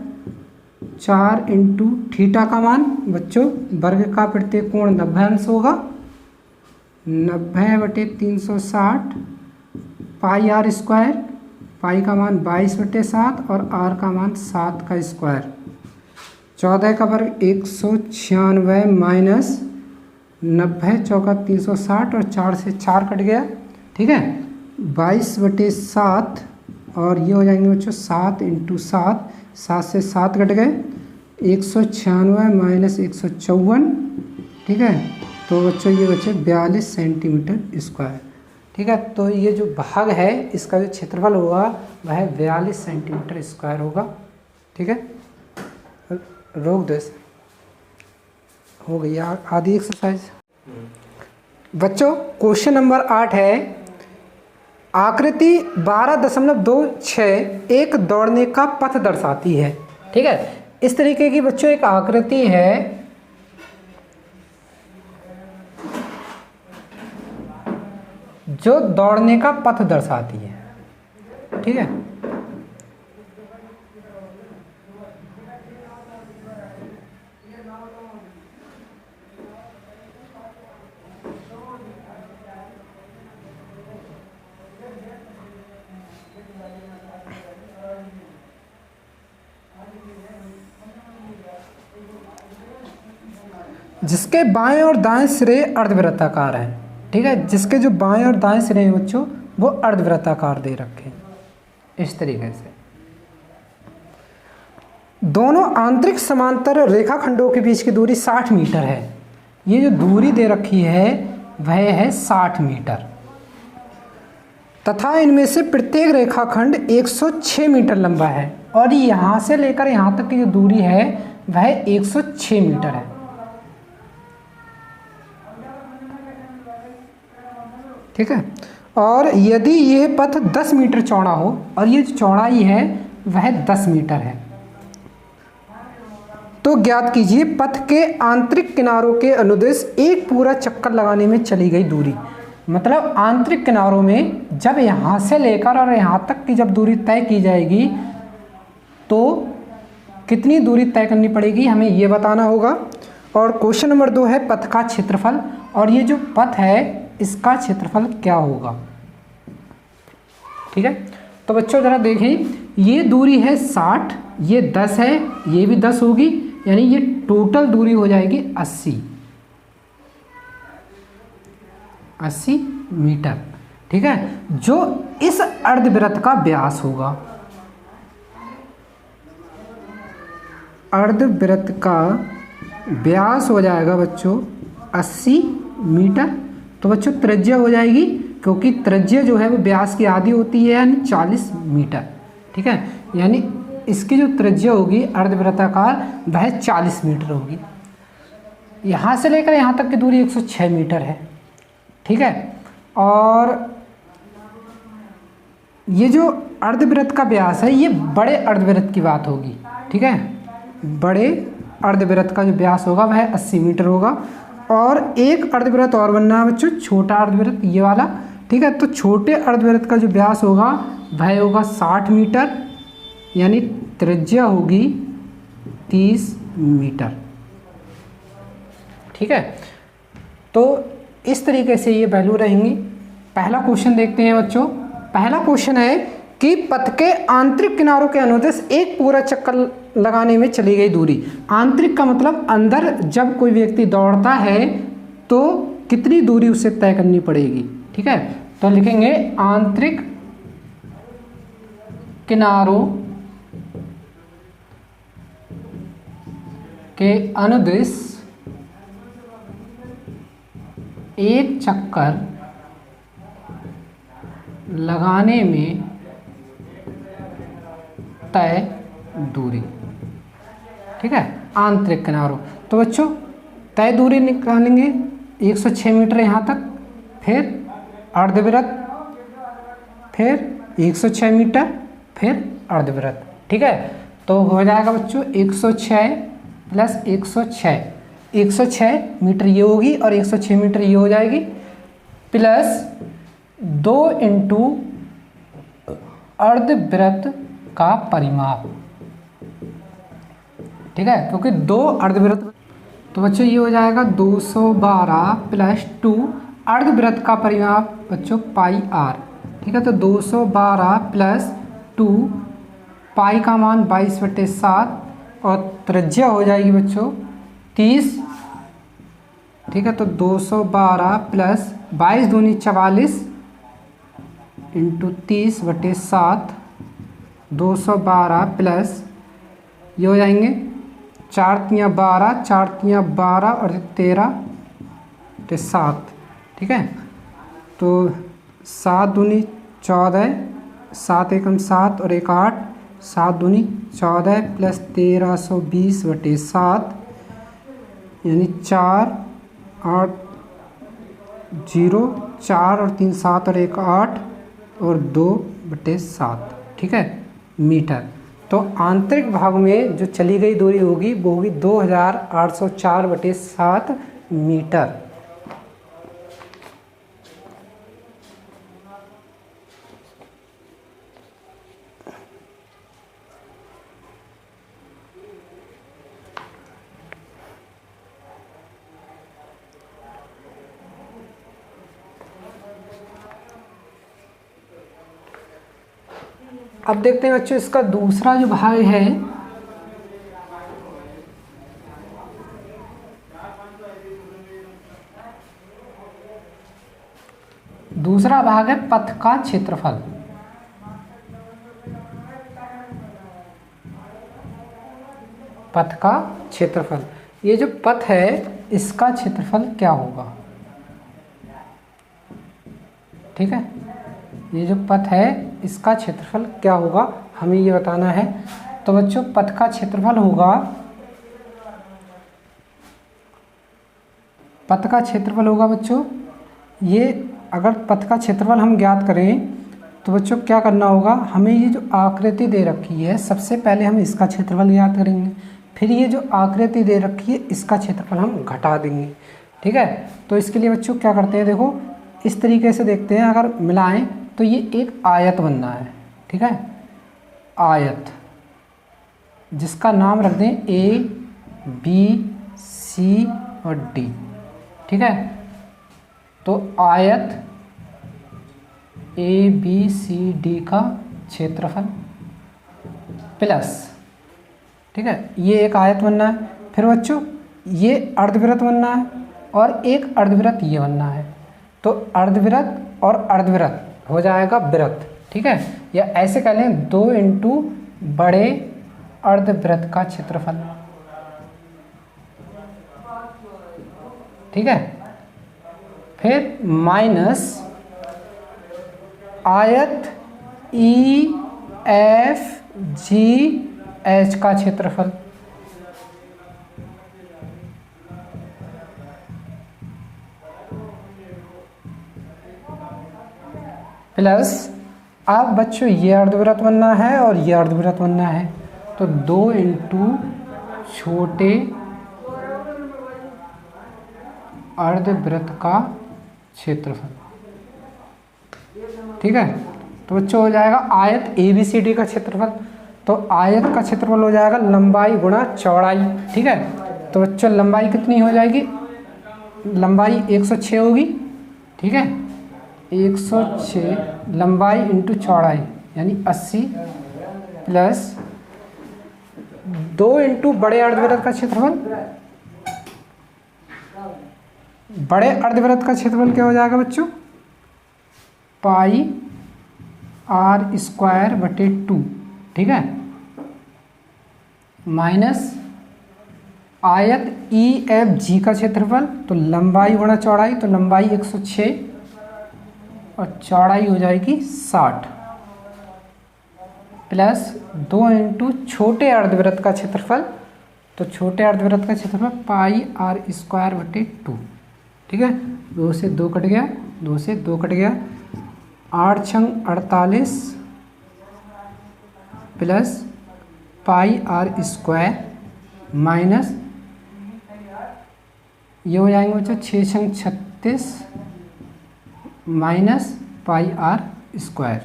4 इंटू थीटा का मान बच्चों वर्ग का प्रत्येक कोण 90 अंश होगा, 90 बटे 360 पाई आर स्क्वायर, पाई का मान 22/7 और आर का मान 7 का स्क्वायर। 14 का वर्ग 196 माइनस 90 चौका 360 और 4 से 4 कट गया। ठीक है, 22/7 और ये हो जाएंगे बच्चों 7 इंटू 7, 7 से 7 कट गए, 196 माइनस 154। ठीक है, तो बच्चों ये बच्चे 42 सेंटीमीटर स्क्वायर। ठीक है, तो ये जो भाग है इसका जो क्षेत्रफल होगा वह 42 सेंटीमीटर स्क्वायर होगा। ठीक है, रोक दो इसे, हो गई आधी एक्सरसाइज। बच्चों क्वेश्चन नंबर 8 है, आकृति 12.26 एक दौड़ने का पथ दर्शाती है। ठीक है। इस तरीके की बच्चों एक आकृति है जो दौड़ने का पथ दर्शाती है, ठीक है। जिसके बाएं और दाएं सिरे अर्धवृत्ताकार हैं, ठीक है। जिसके जो बाएं और दाएं सिरे हैं बच्चों वो अर्धवृत्ताकार दे रखे हैं इस तरीके से। दोनों आंतरिक समांतर रेखाखंडों के बीच की दूरी 60 मीटर है। ये जो दूरी दे रखी है वह है 60 मीटर तथा इनमें से प्रत्येक रेखाखंड 106 मीटर लंबा है और यहाँ से लेकर यहाँ तक की जो दूरी है वह 106 मीटर है, ठीक है। और यदि यह पथ 10 मीटर चौड़ा हो और ये जो चौड़ाई है वह 10 मीटर है तो ज्ञात कीजिए पथ के आंतरिक किनारों के अनुदेश एक पूरा चक्कर लगाने में चली गई दूरी। मतलब आंतरिक किनारों में जब यहाँ से लेकर और यहाँ तक की जब दूरी तय की जाएगी तो कितनी दूरी तय करनी पड़ेगी हमें ये बताना होगा। और क्वेश्चन नंबर 2 है पथ का क्षेत्रफल, और ये जो पथ है इसका क्षेत्रफल क्या होगा, ठीक है। तो बच्चों जरा देखें, ये दूरी है 60, ये 10 है, ये भी 10 होगी, यानी ये टोटल दूरी हो जाएगी 80 मीटर, ठीक है। जो इस अर्धवृत्त का व्यास होगा, अर्धवृत्त का व्यास हो जाएगा बच्चों 80 मीटर। तो बच्चों त्रिज्या हो जाएगी, क्योंकि त्रिज्या जो है वो व्यास की आधी होती है यानी 40 मीटर, ठीक है। यानी इसकी जो त्रिज्या होगी अर्धवृत्ताकार वह 40 मीटर होगी। यहाँ से लेकर यहाँ तक की दूरी 106 मीटर है, ठीक है। और ये जो अर्धवृत्त का व्यास है ये बड़े अर्धवृत्त की बात होगी, ठीक है। बड़े अर्धवृत्त का जो व्यास होगा वह 80 मीटर होगा। और एक अर्धवृत्त और बनना है बच्चों, छोटा अर्धवृत्त ये वाला, ठीक है। तो छोटे अर्धवृत्त का जो व्यास होगा वह होगा 60 मीटर, यानी त्रिज्या होगी 30 मीटर, ठीक है। तो इस तरीके से ये वैल्यू रहेंगी। पहला क्वेश्चन देखते हैं बच्चों। पहला क्वेश्चन है कि पथ के आंतरिक किनारों के अनुदेश एक पूरा चक्कर लगाने में चली गई दूरी। आंतरिक का मतलब अंदर जब कोई व्यक्ति दौड़ता है तो कितनी दूरी उसे तय करनी पड़ेगी, ठीक है। तो लिखेंगे आंतरिक किनारों के अनुदेश एक चक्कर लगाने में तय दूरी, ठीक है। आंतरिक किनारों, तो बच्चों तय दूरी निकालेंगे 106 मीटर यहाँ तक, फिर अर्धवृत्त, फिर 106 मीटर, फिर अर्धवृत्त, ठीक है। तो हो जाएगा बच्चों 106 प्लस 106, 106 मीटर ये होगी और 106 मीटर ये हो जाएगी, प्लस 2 इंटू अर्धवृत्त का परिमाप, ठीक है, क्योंकि 2 अर्धवृत्त। तो बच्चों ये हो जाएगा 212 प्लस 2 अर्धवृत्त का परिमाप बच्चों पाई आर, ठीक है। तो 212 प्लस 2 पाई का मान 22/7 और त्रिज्या हो जाएगी बच्चों 30, ठीक है। तो 212 प्लस 22 दूनी 44 इंटू 30/7, 212 प्लस ये हो जाएंगे 4 तियाँ 12, 4 तियाँ 12 और 13 तो 7, ठीक है। तो 7 दूनी 14, 7 एकम 7 और 1 8, 7 दूनी 14 प्लस 1320/7 यानी 4 8 0, 4 और 3 7 और 1 8 और 2/7, ठीक है, मीटर। तो आंतरिक भाग में जो चली गई दूरी होगी वो होगी 2804/7 मीटर। अब देखते हैं बच्चों इसका दूसरा जो भाग है, दूसरा भाग है पथ का क्षेत्रफल। पथ का क्षेत्रफल, ये जो पथ है इसका क्षेत्रफल क्या होगा, ठीक है, ये जो पथ है इसका क्षेत्रफल क्या होगा हमें ये बताना है। तो बच्चों पथ का क्षेत्रफल होगा, पथ का क्षेत्रफल होगा बच्चों, ये अगर पथ का क्षेत्रफल हम ज्ञात करें तो बच्चों क्या करना होगा, हमें ये जो आकृति दे रखी है सबसे पहले हम इसका क्षेत्रफल ज्ञात करेंगे, फिर ये जो आकृति दे रखी है इसका क्षेत्रफल हम घटा देंगे, ठीक है। तो इसके लिए बच्चों क्या करते हैं, देखो इस तरीके से देखते हैं, अगर मिलाएं तो ये एक आयत बनना है, ठीक है, आयत जिसका नाम रख दें ए बी सी और डी, ठीक है। तो आयत ए बी सी डी का क्षेत्रफल प्लस, ठीक है, ये एक आयत बनना है, फिर बच्चों ये अर्धवृत्त बनना है और एक अर्धवृत्त ये बनना है। तो अर्धवृत्त और अर्धवृत्त हो जाएगा वृत्त, ठीक है, या ऐसे कह लें 2 इंटू बड़े अर्धवृत्त का क्षेत्रफल, ठीक है, फिर माइनस आयत ई एफ जी एच का क्षेत्रफल, प्लस अब बच्चों ये अर्धवृत्त बनना है और ये अर्धवृत्त बनना है, तो 2 इंटू छोटे अर्धवृत्त का क्षेत्रफल, ठीक है। तो बच्चों हो जाएगा आयत ए बी सी डी का क्षेत्रफल, तो आयत का क्षेत्रफल हो जाएगा लंबाई गुणा चौड़ाई, ठीक है। तो बच्चों लंबाई कितनी हो जाएगी, लंबाई 106 होगी, ठीक है, 106 लंबाई इंटू चौड़ाई यानी 80 प्लस 2 इंटू बड़े अर्धवृत्त का क्षेत्रफल, बड़े अर्धवृत्त का क्षेत्रफल क्या हो जाएगा बच्चों, पाई आर स्क्वायर बटे 2, ठीक है, माइनस आयत ई एफ जी का क्षेत्रफल, तो लंबाई गुणा चौड़ाई, तो लंबाई 106 और चौड़ाई हो जाएगी 60 प्लस 2 इंटू छोटे अर्धवृत्त का क्षेत्रफल, तो छोटे अर्धवृत्त का क्षेत्रफल पाई आर स्क्वायर बटे 2, ठीक है, 2 से 2 कट गया, 2 से 2 कट गया, 8 छंग 48 plus pi R square minus ये हो जाएंगे बच्चों 6 छंग 36 माइनस पाई आर स्क्वायर,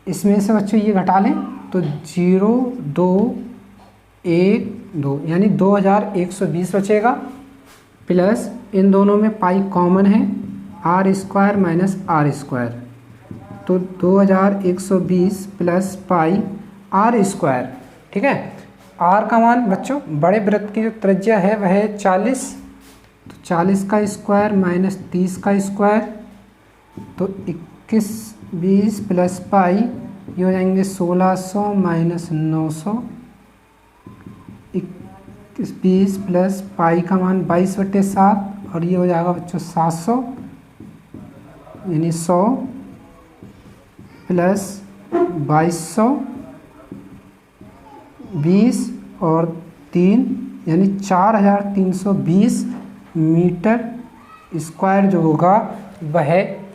इसमें से बच्चों ये घटा लें तो 0 2 1 2 यानी 2120 बचेगा, प्लस इन दोनों में पाई कॉमन है, R square minus R square, तो 2120 प्लस पाई आर स्क्वायर, ठीक है। आर का मान बच्चों बड़े वृत्त की जो त्रिज्या है वह है 40, तो 40 का स्क्वायर माइनस 30 का स्क्वायर, तो 21 20 प्लस पाई ये हो जाएंगे 1600 माइनस 900, 21 20 प्लस पाई का मान 22/7 और ये हो जाएगा बच्चों 700 यानी 100 प्लस 2200 20 और 3 यानी 4320 मीटर स्क्वायर जो होगा वह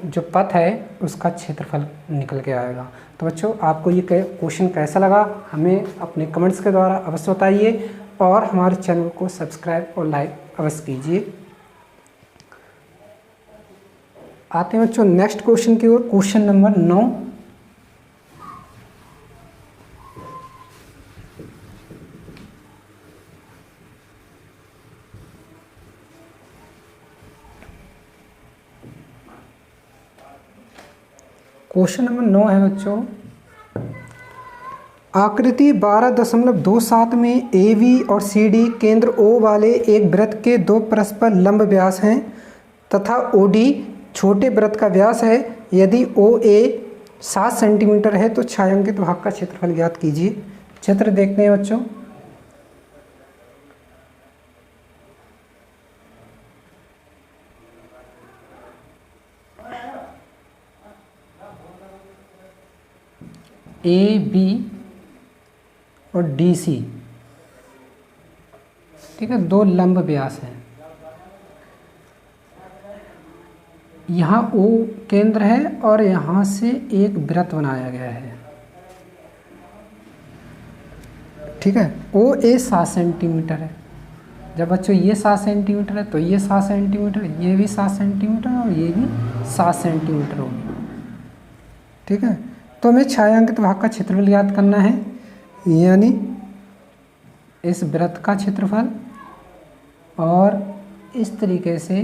जो पथ है उसका क्षेत्रफल निकल के आएगा। तो बच्चों आपको ये क्वेश्चन कैसा लगा हमें अपने कमेंट्स के द्वारा अवश्य बताइए और हमारे चैनल को सब्सक्राइब और लाइक अवश्य कीजिए। आते हैं बच्चों नेक्स्ट क्वेश्चन की ओर, क्वेश्चन नंबर 9। क्वेश्चन नंबर 9 है बच्चों, आकृति 12.27 में AB और CD केंद्र O वाले एक वृत्त के दो परस्पर लंब व्यास हैं तथा OD छोटे वृत्त का व्यास है। यदि OA 7 सेंटीमीटर है तो छायांकित भाग का क्षेत्रफल ज्ञात कीजिए। चित्र देखते हैं बच्चों। AB और DC, ठीक है, दो लंब व्यास हैं। यहाँ O केंद्र है और यहाँ से एक वृत्त बनाया गया है, ठीक है। OA 7 सेंटीमीटर है। जब बच्चों ये 7 सेंटीमीटर है तो ये 7 सेंटीमीटर, ये भी 7 सेंटीमीटर और ये भी 7 सेंटीमीटर होगी, ठीक है। तो हमें छायांकित भाग का क्षेत्रफल ज्ञात करना है, यानी इस वृत्त का क्षेत्रफल और इस तरीके से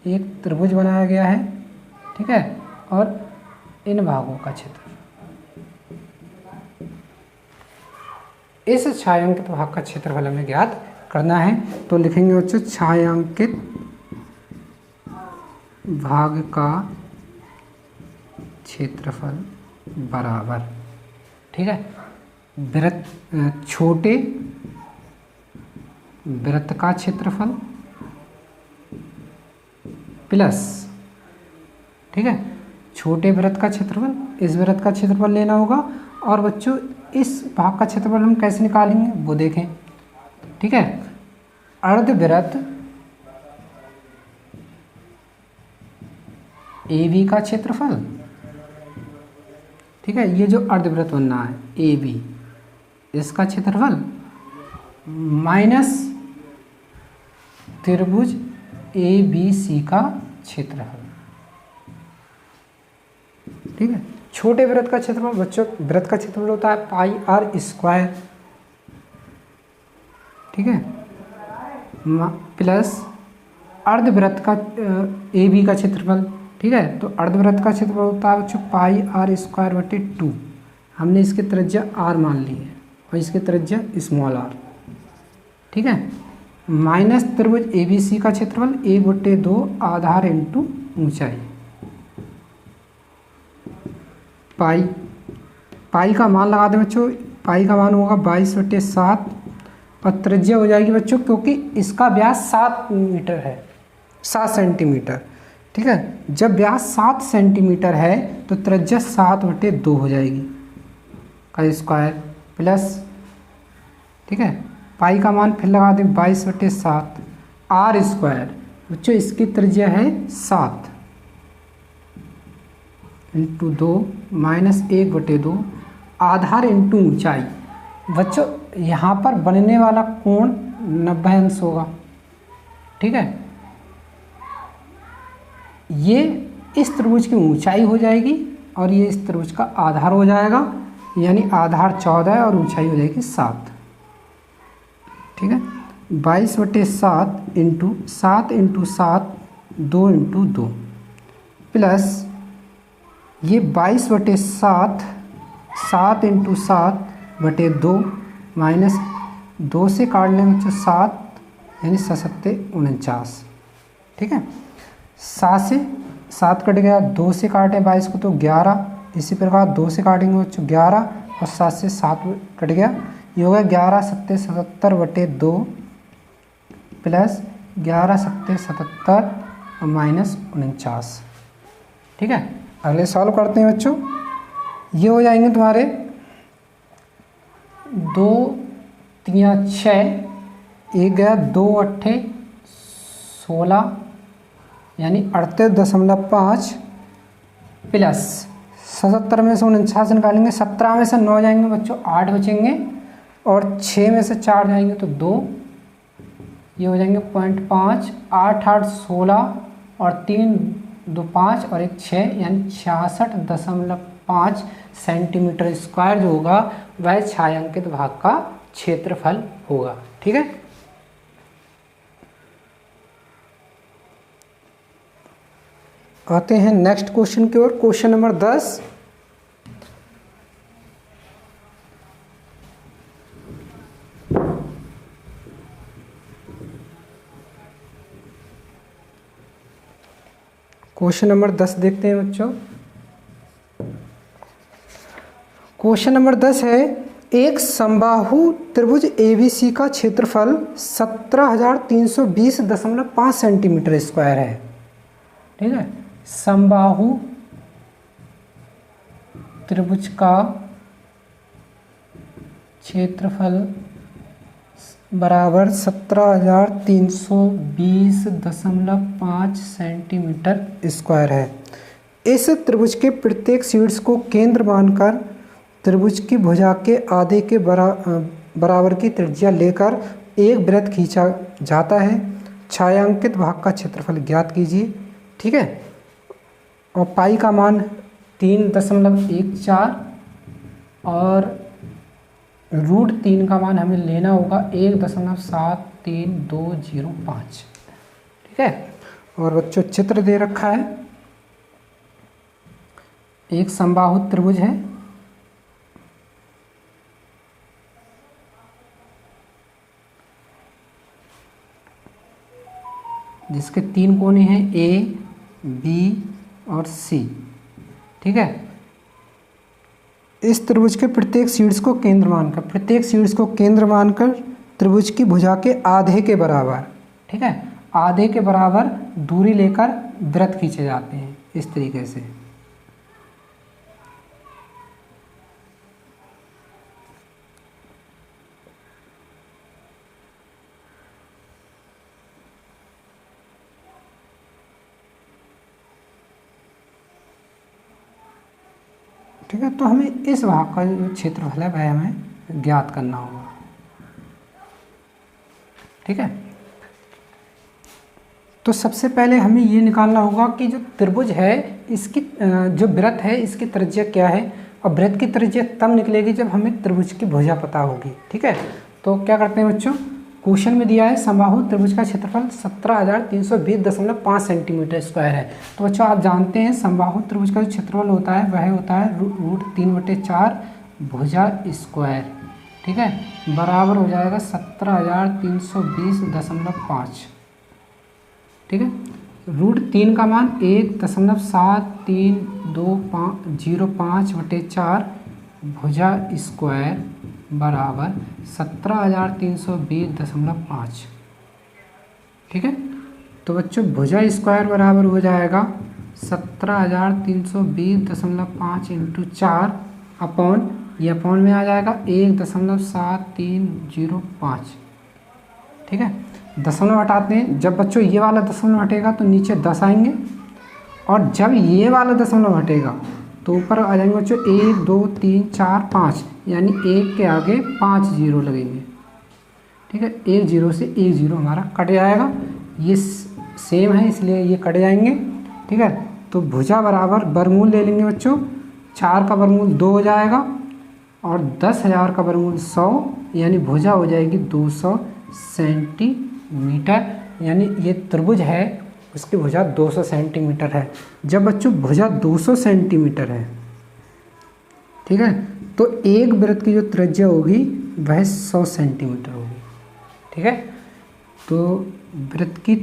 एक त्रिभुज बनाया गया है, ठीक है, और इन भागों का क्षेत्रफल। इस छायांकित भाग का क्षेत्रफल हमें ज्ञात करना है। तो लिखेंगे बच्चों छायांकित भाग का क्षेत्रफल बराबर, ठीक है, वृत्त छोटे वृत्त का क्षेत्रफल प्लस, ठीक है, छोटे वृत्त का क्षेत्रफल, इस वृत्त का क्षेत्रफल लेना होगा। और बच्चों इस भाग का क्षेत्रफल हम कैसे निकालेंगे वो देखें, ठीक है। अर्धवृत्त AB का क्षेत्रफल, ठीक है, ये जो अर्धवृत्त बनना है AB, इसका क्षेत्रफल माइनस त्रिभुज ABC का क्षेत्रफल, ठीक है। छोटे वृत्त का क्षेत्रफल बच्चों, वृत्त का क्षेत्रफल होता है पाई आर स्क्वायर, ठीक है, प्लस अर्धवृत्त का AB का क्षेत्रफल, ठीक है। तो अर्धवृत्त का क्षेत्रफल होता है बच्चों पाई आर स्क्वायर बटे 2। हमने इसकी त्रिज्या r मान ली है और इसकी त्रिज्या स्मॉल r, ठीक है, माइनस त्रिभुज ABC का क्षेत्रफल a बटे 2 आधार इंटू ऊंचाई। पाई का मान लगा दें बच्चों, पाई का मान होगा 22/7 और त्रिज्या हो जाएगी बच्चों, क्योंकि इसका व्यास 7 मीटर है, 7 सेंटीमीटर, ठीक है। जब व्यास 7 सेंटीमीटर है तो त्रिज्या 7/2 हो जाएगी का स्क्वायर प्लस, ठीक है, पाई का मान फिर लगा दें 22/7 आर स्क्वायर। बच्चों इसकी त्रिज्या है 7 इंटू 2 माइनस 1/2 आधार इंटू ऊंचाई। बच्चों यहाँ पर बनने वाला कोण 90 अंश होगा, ठीक है। ये इस त्रिभुज की ऊंचाई हो जाएगी और ये इस त्रिभुज का आधार हो जाएगा, यानी आधार 14 है और ऊंचाई हो जाएगी 7, ठीक है। 22/7 इंटू 7 इंटू 7 2 इंटू 2 प्लस ये 22/7 7 इंटू 7/2 माइनस 2 से काट लेंगे बच्चों 7 यानी 7×7 = 49, ठीक है। 7 से 7 कट गया, 2 से काटे 22 को तो 11, इसी प्रकार 2 से काटेंगे बच्चों 11 और 7 से 7 कट गया, ये होगा 11×7=77/2 प्लस 11×7=77 और माइनस 49, ठीक है। अगले सॉल्व करते हैं बच्चों। ये हो जाएंगे तुम्हारे 2 3 6, एक गया 2 8 16 यानी 38.5 प्लस 77 में से 49 निकालेंगे, 17 में से 9 जाएंगे बच्चों 8 बचेंगे, और 6 में से 4 जाएंगे तो 2, ये हो जाएंगे 0.5, 8 8 16 और 3 2 5 और 1 6, यानी 66.5 सेंटीमीटर स्क्वायर जो होगा वह छायांकित भाग का क्षेत्रफल होगा। ठीक है, आते हैं नेक्स्ट क्वेश्चन की ओर। Question number 10। क्वेश्चन नंबर 10 देखते हैं बच्चों। क्वेश्चन नंबर 10 है, एक समबाहु त्रिभुज एबीसी का क्षेत्रफल 17,320.5 सेंटीमीटर स्क्वायर है। ठीक है, समबाहु त्रिभुज का क्षेत्रफल बराबर 17,320.5 सेंटीमीटर स्क्वायर है। इस त्रिभुज के प्रत्येक शीर्ष को केंद्र मानकर त्रिभुज की भुजा के आधे के बराबर की त्रिज्या लेकर एक वृत्त खींचा जाता है। छायांकित भाग का क्षेत्रफल ज्ञात कीजिए। ठीक है, और पाई का मान 3.14 और √3 का मान हमें लेना होगा 1.73205। ठीक है, और बच्चों चित्र दे रखा है, एक समबाहु त्रिभुज है, जिसके 3 कोने हैं A, B और C। ठीक है, इस त्रिभुज के प्रत्येक शीर्ष को केंद्र मानकर त्रिभुज की भुजा के आधे के बराबर, ठीक है, आधे के बराबर दूरी लेकर वृत्त खींचे जाते हैं इस तरीके से। ठीक है, तो हमें इस भाग का जो क्षेत्रफल है वह हमें ज्ञात करना होगा। ठीक है, तो सबसे पहले हमें ये निकालना होगा कि जो त्रिभुज है इसकी जो वृत्त है इसकी त्रिज्या क्या है, और वृत्त की त्रिज्या तब निकलेगी जब हमें त्रिभुज की भुजा पता होगी। ठीक है, तो क्या करते हैं बच्चों, क्वेश्चन में दिया है समबाहु त्रिभुज का क्षेत्रफल 17,320.5 सेंटीमीटर स्क्वायर है। तो बच्चों आप जानते हैं समबाहु त्रिभुज का जो क्षेत्रफल होता है वह होता है √3/4 भुजा स्क्वायर। ठीक है, बराबर हो जाएगा 17,320.5। ठीक है, √3 का मान 1.7325/4 भुजा स्क्वायर बराबर 17,320.5। ठीक है, तो बच्चों भुजा स्क्वायर बराबर हो जाएगा 17,320.5 × 4 अपॉन, ये अपॉन में आ जाएगा 1.7305। ठीक है, दशमलव हटाते हैं, जब बच्चों ये वाला दशमलव हटेगा तो नीचे 10 आएंगे, और जब ये वाला दशमलव हटेगा तो ऊपर आ जाएंगे बच्चों 1 2 3 4 5, यानी 1 के आगे 5 जीरो लगेंगे। ठीक है, 1 0 से 1 0 हमारा कट जाएगा, ये सेम है इसलिए ये कट जाएंगे। ठीक है, तो भुजा बराबर वर्गमूल ले लेंगे बच्चों, 4 का वर्गमूल 2 हो जाएगा और 10,000 का वर्गमूल 100, यानी भुजा हो जाएगी 200 सेंटीमीटर, यानी ये त्रिभुज है उसकी भुजा 200 सेंटीमीटर है। जब बच्चों भुजा 200 सेंटीमीटर है, ठीक है, तो एक वृत्त की जो त्रिज्या होगी वह 100 सेंटीमीटर होगी। ठीक है, तो वृत्त की,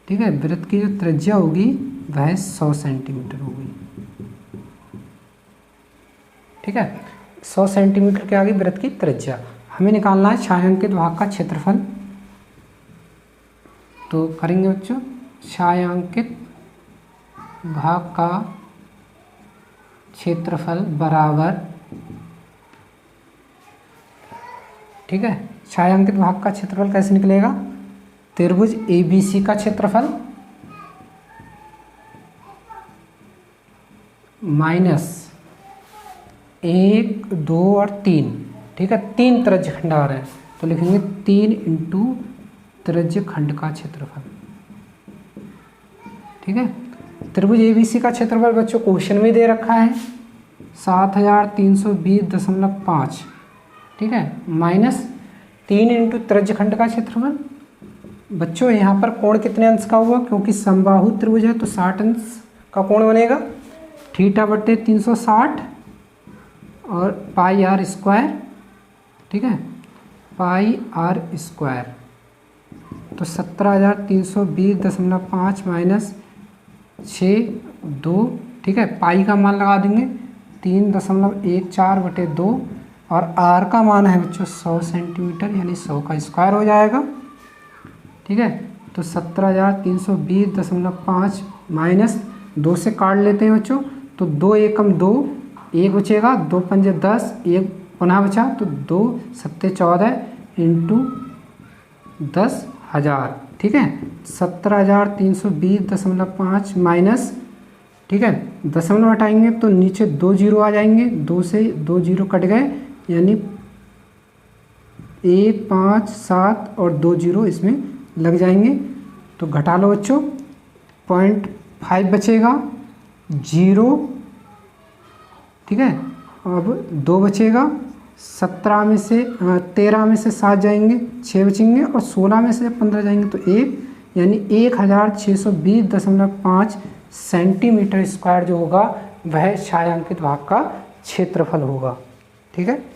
ठीक है, वृत्त की जो त्रिज्या होगी वह 100 सेंटीमीटर होगी। ठीक है, 100 सेंटीमीटर के आगे वृत्त की त्रिज्या। हमें निकालना है छायांकित भाग का क्षेत्रफल। तो करेंगे बच्चों, छायांकित भाग का क्षेत्रफल बराबर, ठीक है, छायांकित भाग का क्षेत्रफल कैसे निकलेगा, त्रिभुज ABC का क्षेत्रफल माइनस 1, 2 और 3, ठीक है, 3 त्रिज्यखंड आ रहे हैं तो लिखेंगे 3 इंटू त्रिज्यखंड का क्षेत्रफल, ठीक है। त्रिभुज एबीसी का क्षेत्रफल बच्चों क्वेश्चन में दे रखा है 7320.5, ठीक है, माइनस 3 इंटू त्रिज्यखंड का क्षेत्रफल। बच्चों यहाँ पर कोण कितने अंश का हुआ, क्योंकि समबाहु त्रिभुज है तो 60 अंश का कोण बनेगा, θ/360 और पाई आर स्क्वायर, ठीक है, पाई आर स्क्वायर। तो 17,320.5 माइनस 6, 2, ठीक है, पाई का मान लगा देंगे 3.14/2 और आर का मान है बच्चों 100 सेंटीमीटर, यानी 100 का स्क्वायर हो जाएगा, ठीक है। तो 17,320.5 माइनस 2 से काट लेते हैं बच्चों, तो 2 एकम 2, 1 बचेगा, 2 पंजे 10, 1 पुनः बचा, तो 2 सत्ते 14 इंटू 10,000, ठीक है। 17,320.5 माइनस, ठीक है, दशमलव हटाएंगे तो नीचे 2 जीरो आ जाएंगे, 2 से 2 जीरो कट गए, यानी 1, 5, 7 और 2 जीरो इसमें लग जाएंगे। तो घटा लो बच्चों, 0.5 बचेगा, 0, ठीक है, अब 2 बचेगा, 13 में से 7 जाएंगे, 6 बचेंगे और 16 में से 15 जाएंगे तो 1, यानी 1620.5 सेंटीमीटर स्क्वायर जो होगा वह छायांकित भाग का क्षेत्रफल होगा, ठीक है।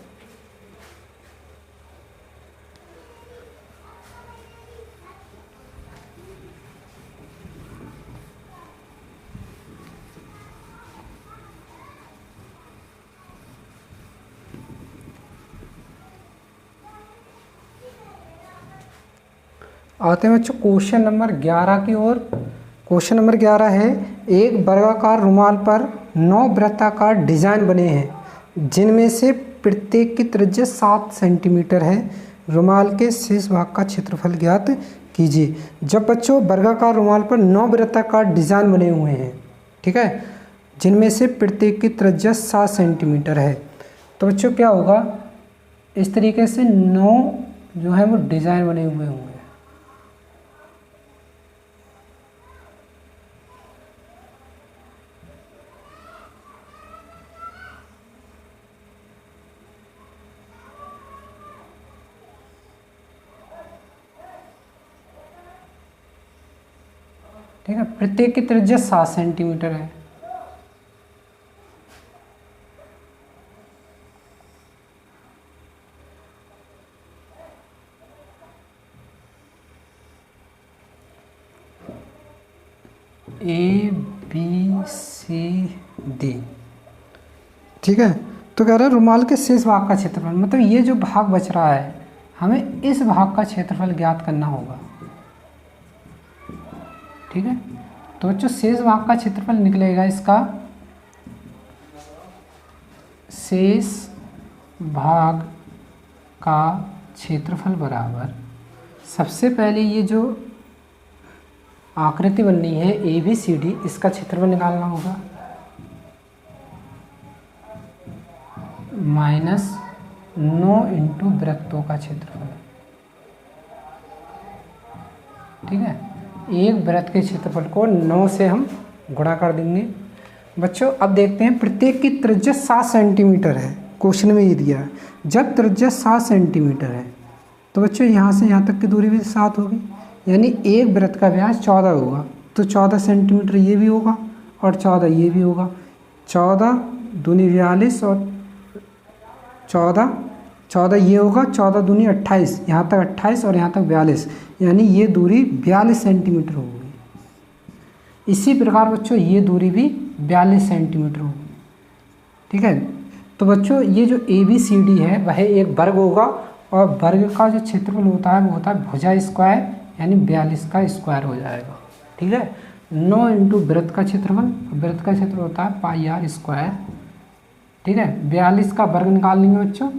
आते हैं बच्चों क्वेश्चन नंबर 11 की ओर। क्वेश्चन नंबर 11 है, एक वर्गाकार रुमाल पर 9 वृत्ताकार डिजाइन बने हैं जिनमें से प्रत्येक की त्रिज्या 7 सेंटीमीटर है। रुमाल के शेष भाग का क्षेत्रफल ज्ञात कीजिए। जब बच्चों वर्गाकार रुमाल पर 9 वृत्ताकार डिजाइन बने हुए हैं, ठीक है, जिनमें से प्रत्येक की त्रिज्या 7 सेंटीमीटर है, तो बच्चों क्या होगा, इस तरीके से 9 जो है वो डिजाइन बने हुए होंगे, ठीक है। प्रत्येक की त्रिज्या 7 सेंटीमीटर है। ABCD, ठीक है। तो कह रहा है रुमाल के शेष भाग का क्षेत्रफल, मतलब ये जो भाग बच रहा है हमें इस भाग का क्षेत्रफल ज्ञात करना होगा, ठीक है। तो बच्चों शेष भाग का क्षेत्रफल निकलेगा इसका, शेष भाग का क्षेत्रफल बराबर, सबसे पहले ये जो आकृति बननी है ABCD, इसका क्षेत्रफल निकालना होगा, माइनस 9 इंटू वृत्तों का क्षेत्रफल, ठीक है। एक वृत्त के क्षेत्रफल को 9 से हम गुणा कर देंगे। बच्चों अब देखते हैं, प्रत्येक की त्रिज्या 7 सेंटीमीटर है, क्वेश्चन में ये दिया है। जब त्रिज्या 7 सेंटीमीटर है तो बच्चों यहाँ से यहाँ तक की दूरी भी 7 होगी, यानी एक वृत्त का व्यास 14 होगा, तो 14 सेंटीमीटर ये भी होगा और 14 ये भी होगा। 14 दूनी 42 और 14 ये होगा, 14 दूनी 28, यहाँ तक 28 और यहाँ तक 42, यानी ये दूरी 42 सेंटीमीटर होगी। इसी प्रकार बच्चों ये दूरी भी 42 सेंटीमीटर होगी, ठीक है। तो बच्चों ये जो ABCD है वह एक वर्ग होगा और वर्ग का जो क्षेत्रफल होता है वो होता है भुजा स्क्वायर, यानी 42 का स्क्वायर हो जाएगा, ठीक है। 9 इंटू वृत्त का क्षेत्रफल, वृत्त का क्षेत्रफल होता है पाई आर स्क्वायर, ठीक है। 42 का वर्ग निकाल लेंगे बच्चों,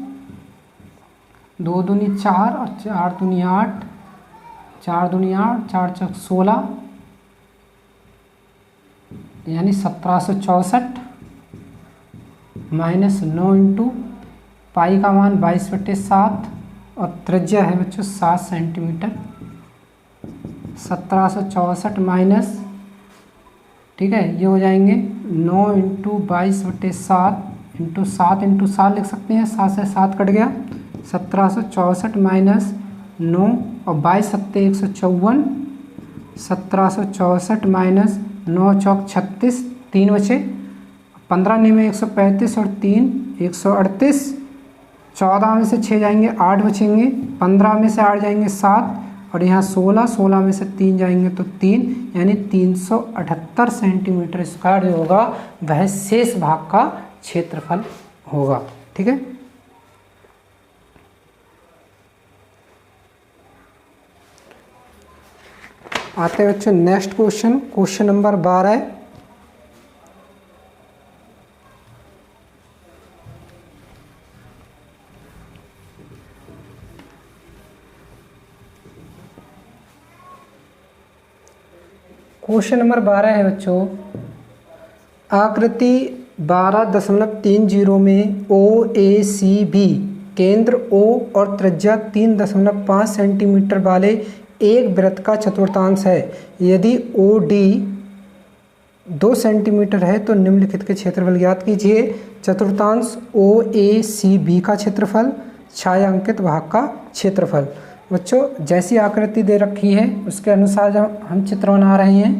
2 दूनी 4 और 4 दूनी 8, 4 दूनी 8, 4 चौक 16, यानी 1764 माइनस 9 इंटू पाई का मान 22/7 और त्रिज्या है बच्चों 7 सेंटीमीटर। 1764 माइनस, ठीक है, ये हो जाएंगे 9 इंटू 22/7 इंटू 7 लिख सकते हैं, 7 से 7 कट गया, 1764 माइनस 9 और 22 सत्ते 154, 1764 माइनस 9 चौक 36, 3 बचे, 15 में 135 और 3 138, 14 में से 6 जाएंगे 8 बचेंगे, 15 में से 8 जाएंगे 7 और यहाँ 16 में से 3 जाएंगे तो 3, यानी 378 सेंटीमीटर स्क्वायर जो होगा वह शेष भाग का क्षेत्रफल होगा। ठीक है, आते हैं बच्चों next question, question number 12। Question number 12 है बच्चों, आकृति 12.30 में OACB केंद्र O और त्रिज्या 3.5 सेंटीमीटर वाले एक वृत्त का चतुर्थांश है। यदि OD 2 सेंटीमीटर है तो निम्नलिखित के क्षेत्रफल ज्ञात कीजिए। चतुर्थांश OACB का क्षेत्रफल, छायांकित भाग का क्षेत्रफल। बच्चों जैसी आकृति दे रखी है उसके अनुसार जब हम चित्र बना रहे हैं,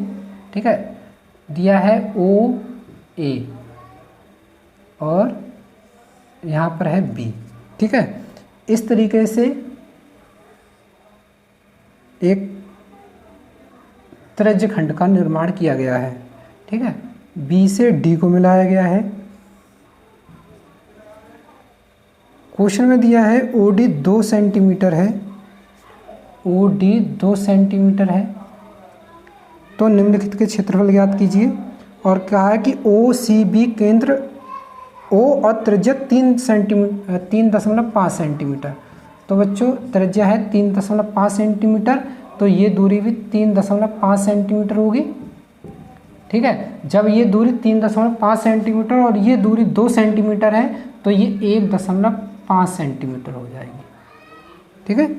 ठीक है, दिया है OA और यहाँ पर है B, ठीक है, इस तरीके से एक त्रिज्य खंड का निर्माण किया गया है। ठीक है, B से D को मिलाया गया है। क्वेश्चन में दिया है OD 2 सेंटीमीटर है, OD 2 सेंटीमीटर है तो निम्नलिखित के क्षेत्रफल ज्ञात कीजिए। और कहा है कि OCB केंद्र O और त्रिज्या 3.5 सेंटीमीटर। तो बच्चों त्रिज्या है 3.5 सेंटीमीटर, तो ये दूरी भी 3.5 सेंटीमीटर होगी। ठीक है, जब ये दूरी 3.5 सेंटीमीटर और ये दूरी 2 सेंटीमीटर है तो ये 1.5 सेंटीमीटर हो जाएगी। ठीक है,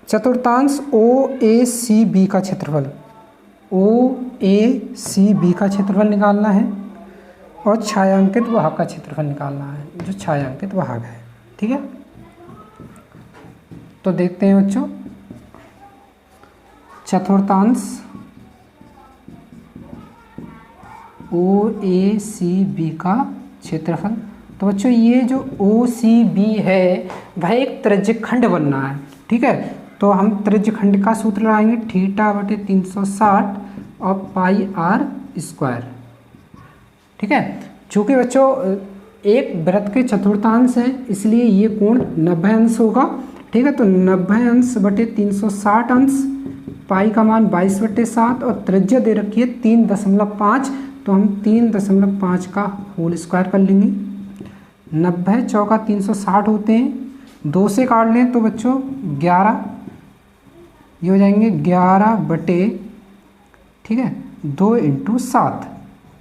चतुर्थांश OACB का क्षेत्रफल, OACB का क्षेत्रफल निकालना है और छायांकित भाग का क्षेत्रफल निकालना है, जो छायांकित भाग है। ठीक है, तो देखते हैं बच्चों, चतुर्थांश OACB का क्षेत्रफल। तो बच्चों ये जो OCB है वह एक त्रिज्यखंड बनना है। ठीक है, तो हम त्रिज्यखंड का सूत्र लगाएंगे, θ/360 और πr²। ठीक है, चूँकि बच्चों एक वृत्त के चतुर्थांश है इसलिए ये कोण 90 अंश होगा। ठीक है, तो 90 अंश बटे 360 अंश, पाई का मान 22/7 और त्रिज्या दे रखी है 3.5, तो हम 3.5 का होल स्क्वायर कर लेंगे। 90 चौका 360 होते हैं, 2 से काट लें तो बच्चों 11, ये हो जाएंगे 11 बटे, ठीक है, 2 इंटू 7,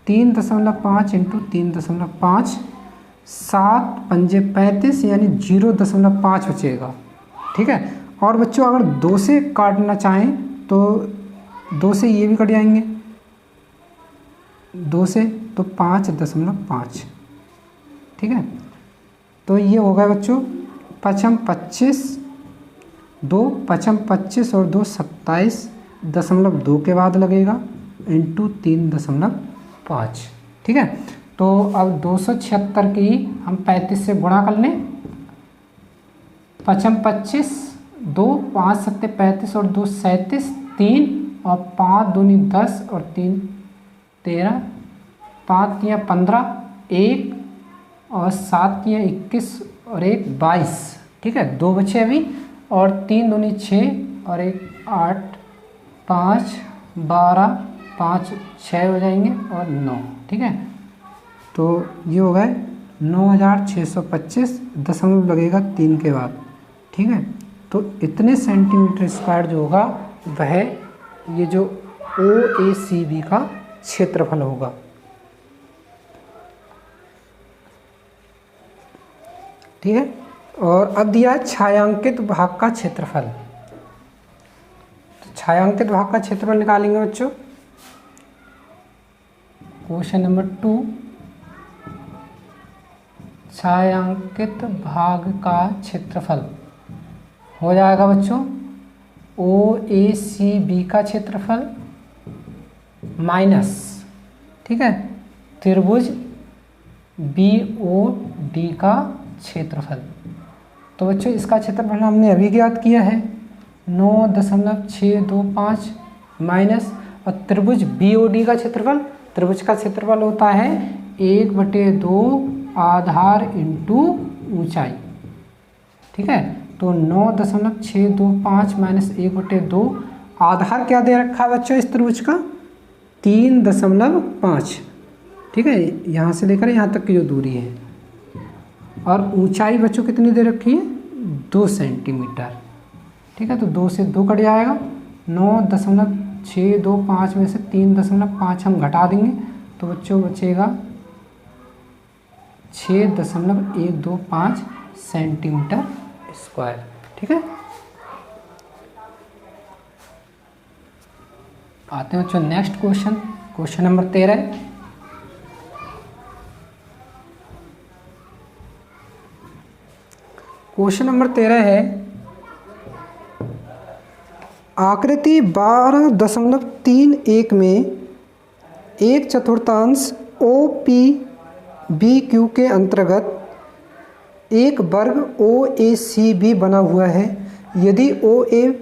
3.5 इंटू 3.5, 7 पंजे 35 यानी 0.5 बचेगा। ठीक है, और बच्चों अगर 2 से काटना चाहें तो 2 से ये भी कट जाएंगे, 2 से तो 5.5। ठीक है, तो ये हो गया बच्चों 25, 2 25 और 2 27.2 के बाद लगेगा इंटू 3.5। ठीक है, तो अब 276 की हम 35 से गुणा कर लें। 25, 2 5 7 35 और 2 37, 3 और 5 दूनी 10 और 3 13, 5 या 15, 1 और 7 या 21 और 1 22। ठीक है, 2 बचे अभी, और 3 दूनी 6 और 1 8, 5 12, 5 6 हो जाएंगे और 9। ठीक है, तो ये हो गए 9625, दशमलव लगेगा 3 के बाद। ठीक है, तो इतने सेंटीमीटर स्क्वायर जो होगा वह ये जो OACB का क्षेत्रफल होगा। ठीक है। और अब दिया है छायांकित भाग का क्षेत्रफल। तो छायांकित भाग का क्षेत्रफल निकालेंगे बच्चों। क्वेश्चन नंबर 2, छायांकित भाग का क्षेत्रफल हो जाएगा बच्चों OACB का क्षेत्रफल माइनस, ठीक है, त्रिभुज BOD का क्षेत्रफल। तो बच्चों इसका क्षेत्रफल हमने अभी ज्ञात किया है 9.625 माइनस, और त्रिभुज BOD का क्षेत्रफल, त्रिभुज का क्षेत्रफल होता है 1/2 आधार इंटू ऊंचाई, ठीक है। तो 9.625 माइनस 1/2, आधार क्या दे रखा है बच्चों इस त्रिभुज का 3.5, ठीक है, यहाँ से लेकर यहाँ तक की जो दूरी है। और ऊंचाई बच्चों कितनी दे रखी है 2 सेंटीमीटर, ठीक है। तो 2 से 2 कट जाएगा, 9.625 में से 3.5 हम घटा देंगे तो बच्चों बचेगा 6.125 सेंटीमीटर स्क्वायर, ठीक है। आते हैं बच्चों next question, question number 13। Question number 13 है आकृति 12.31 में 1/4 OPBQ के अंतर्गत एक वर्ग OACB बना हुआ है। यदि OA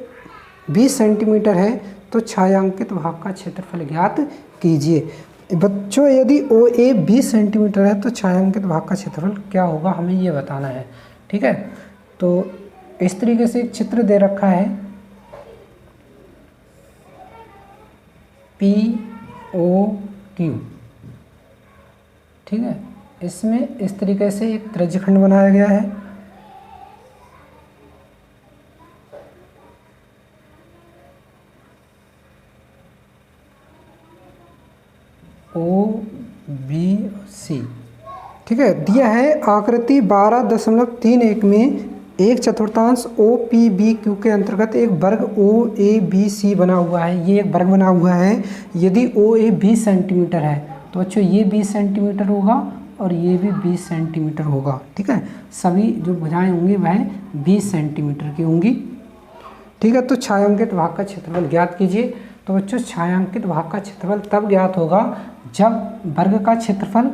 20 सेंटीमीटर है तो छायांकित भाग का क्षेत्रफल ज्ञात कीजिए। बच्चों यदि OA 20 सेंटीमीटर है तो छायांकित भाग का क्षेत्रफल क्या होगा हमें ये बताना है, ठीक है। तो इस तरीके से एक चित्र दे रखा है POQ, ठीक है। इसमें इस तरीके से एक त्रिज्यखंड बनाया गया है, OBC, ठीक है। दिया है आकृति 12.31 में 1/4 OPBQ के अंतर्गत एक वर्ग OABC बना हुआ है। ये एक वर्ग बना हुआ है। यदि OA 20 सेंटीमीटर है तो बच्चों ये 20 सेंटीमीटर होगा और ये भी 20 सेंटीमीटर होगा, ठीक है। सभी जो भुजाएं होंगी वह 20 सेंटीमीटर की होंगी, ठीक है। तो छायांकित भाग का क्षेत्रफल ज्ञात कीजिए। तो बच्चों छायांकित भाग का क्षेत्रफल तब ज्ञात होगा जब वर्ग का क्षेत्रफल,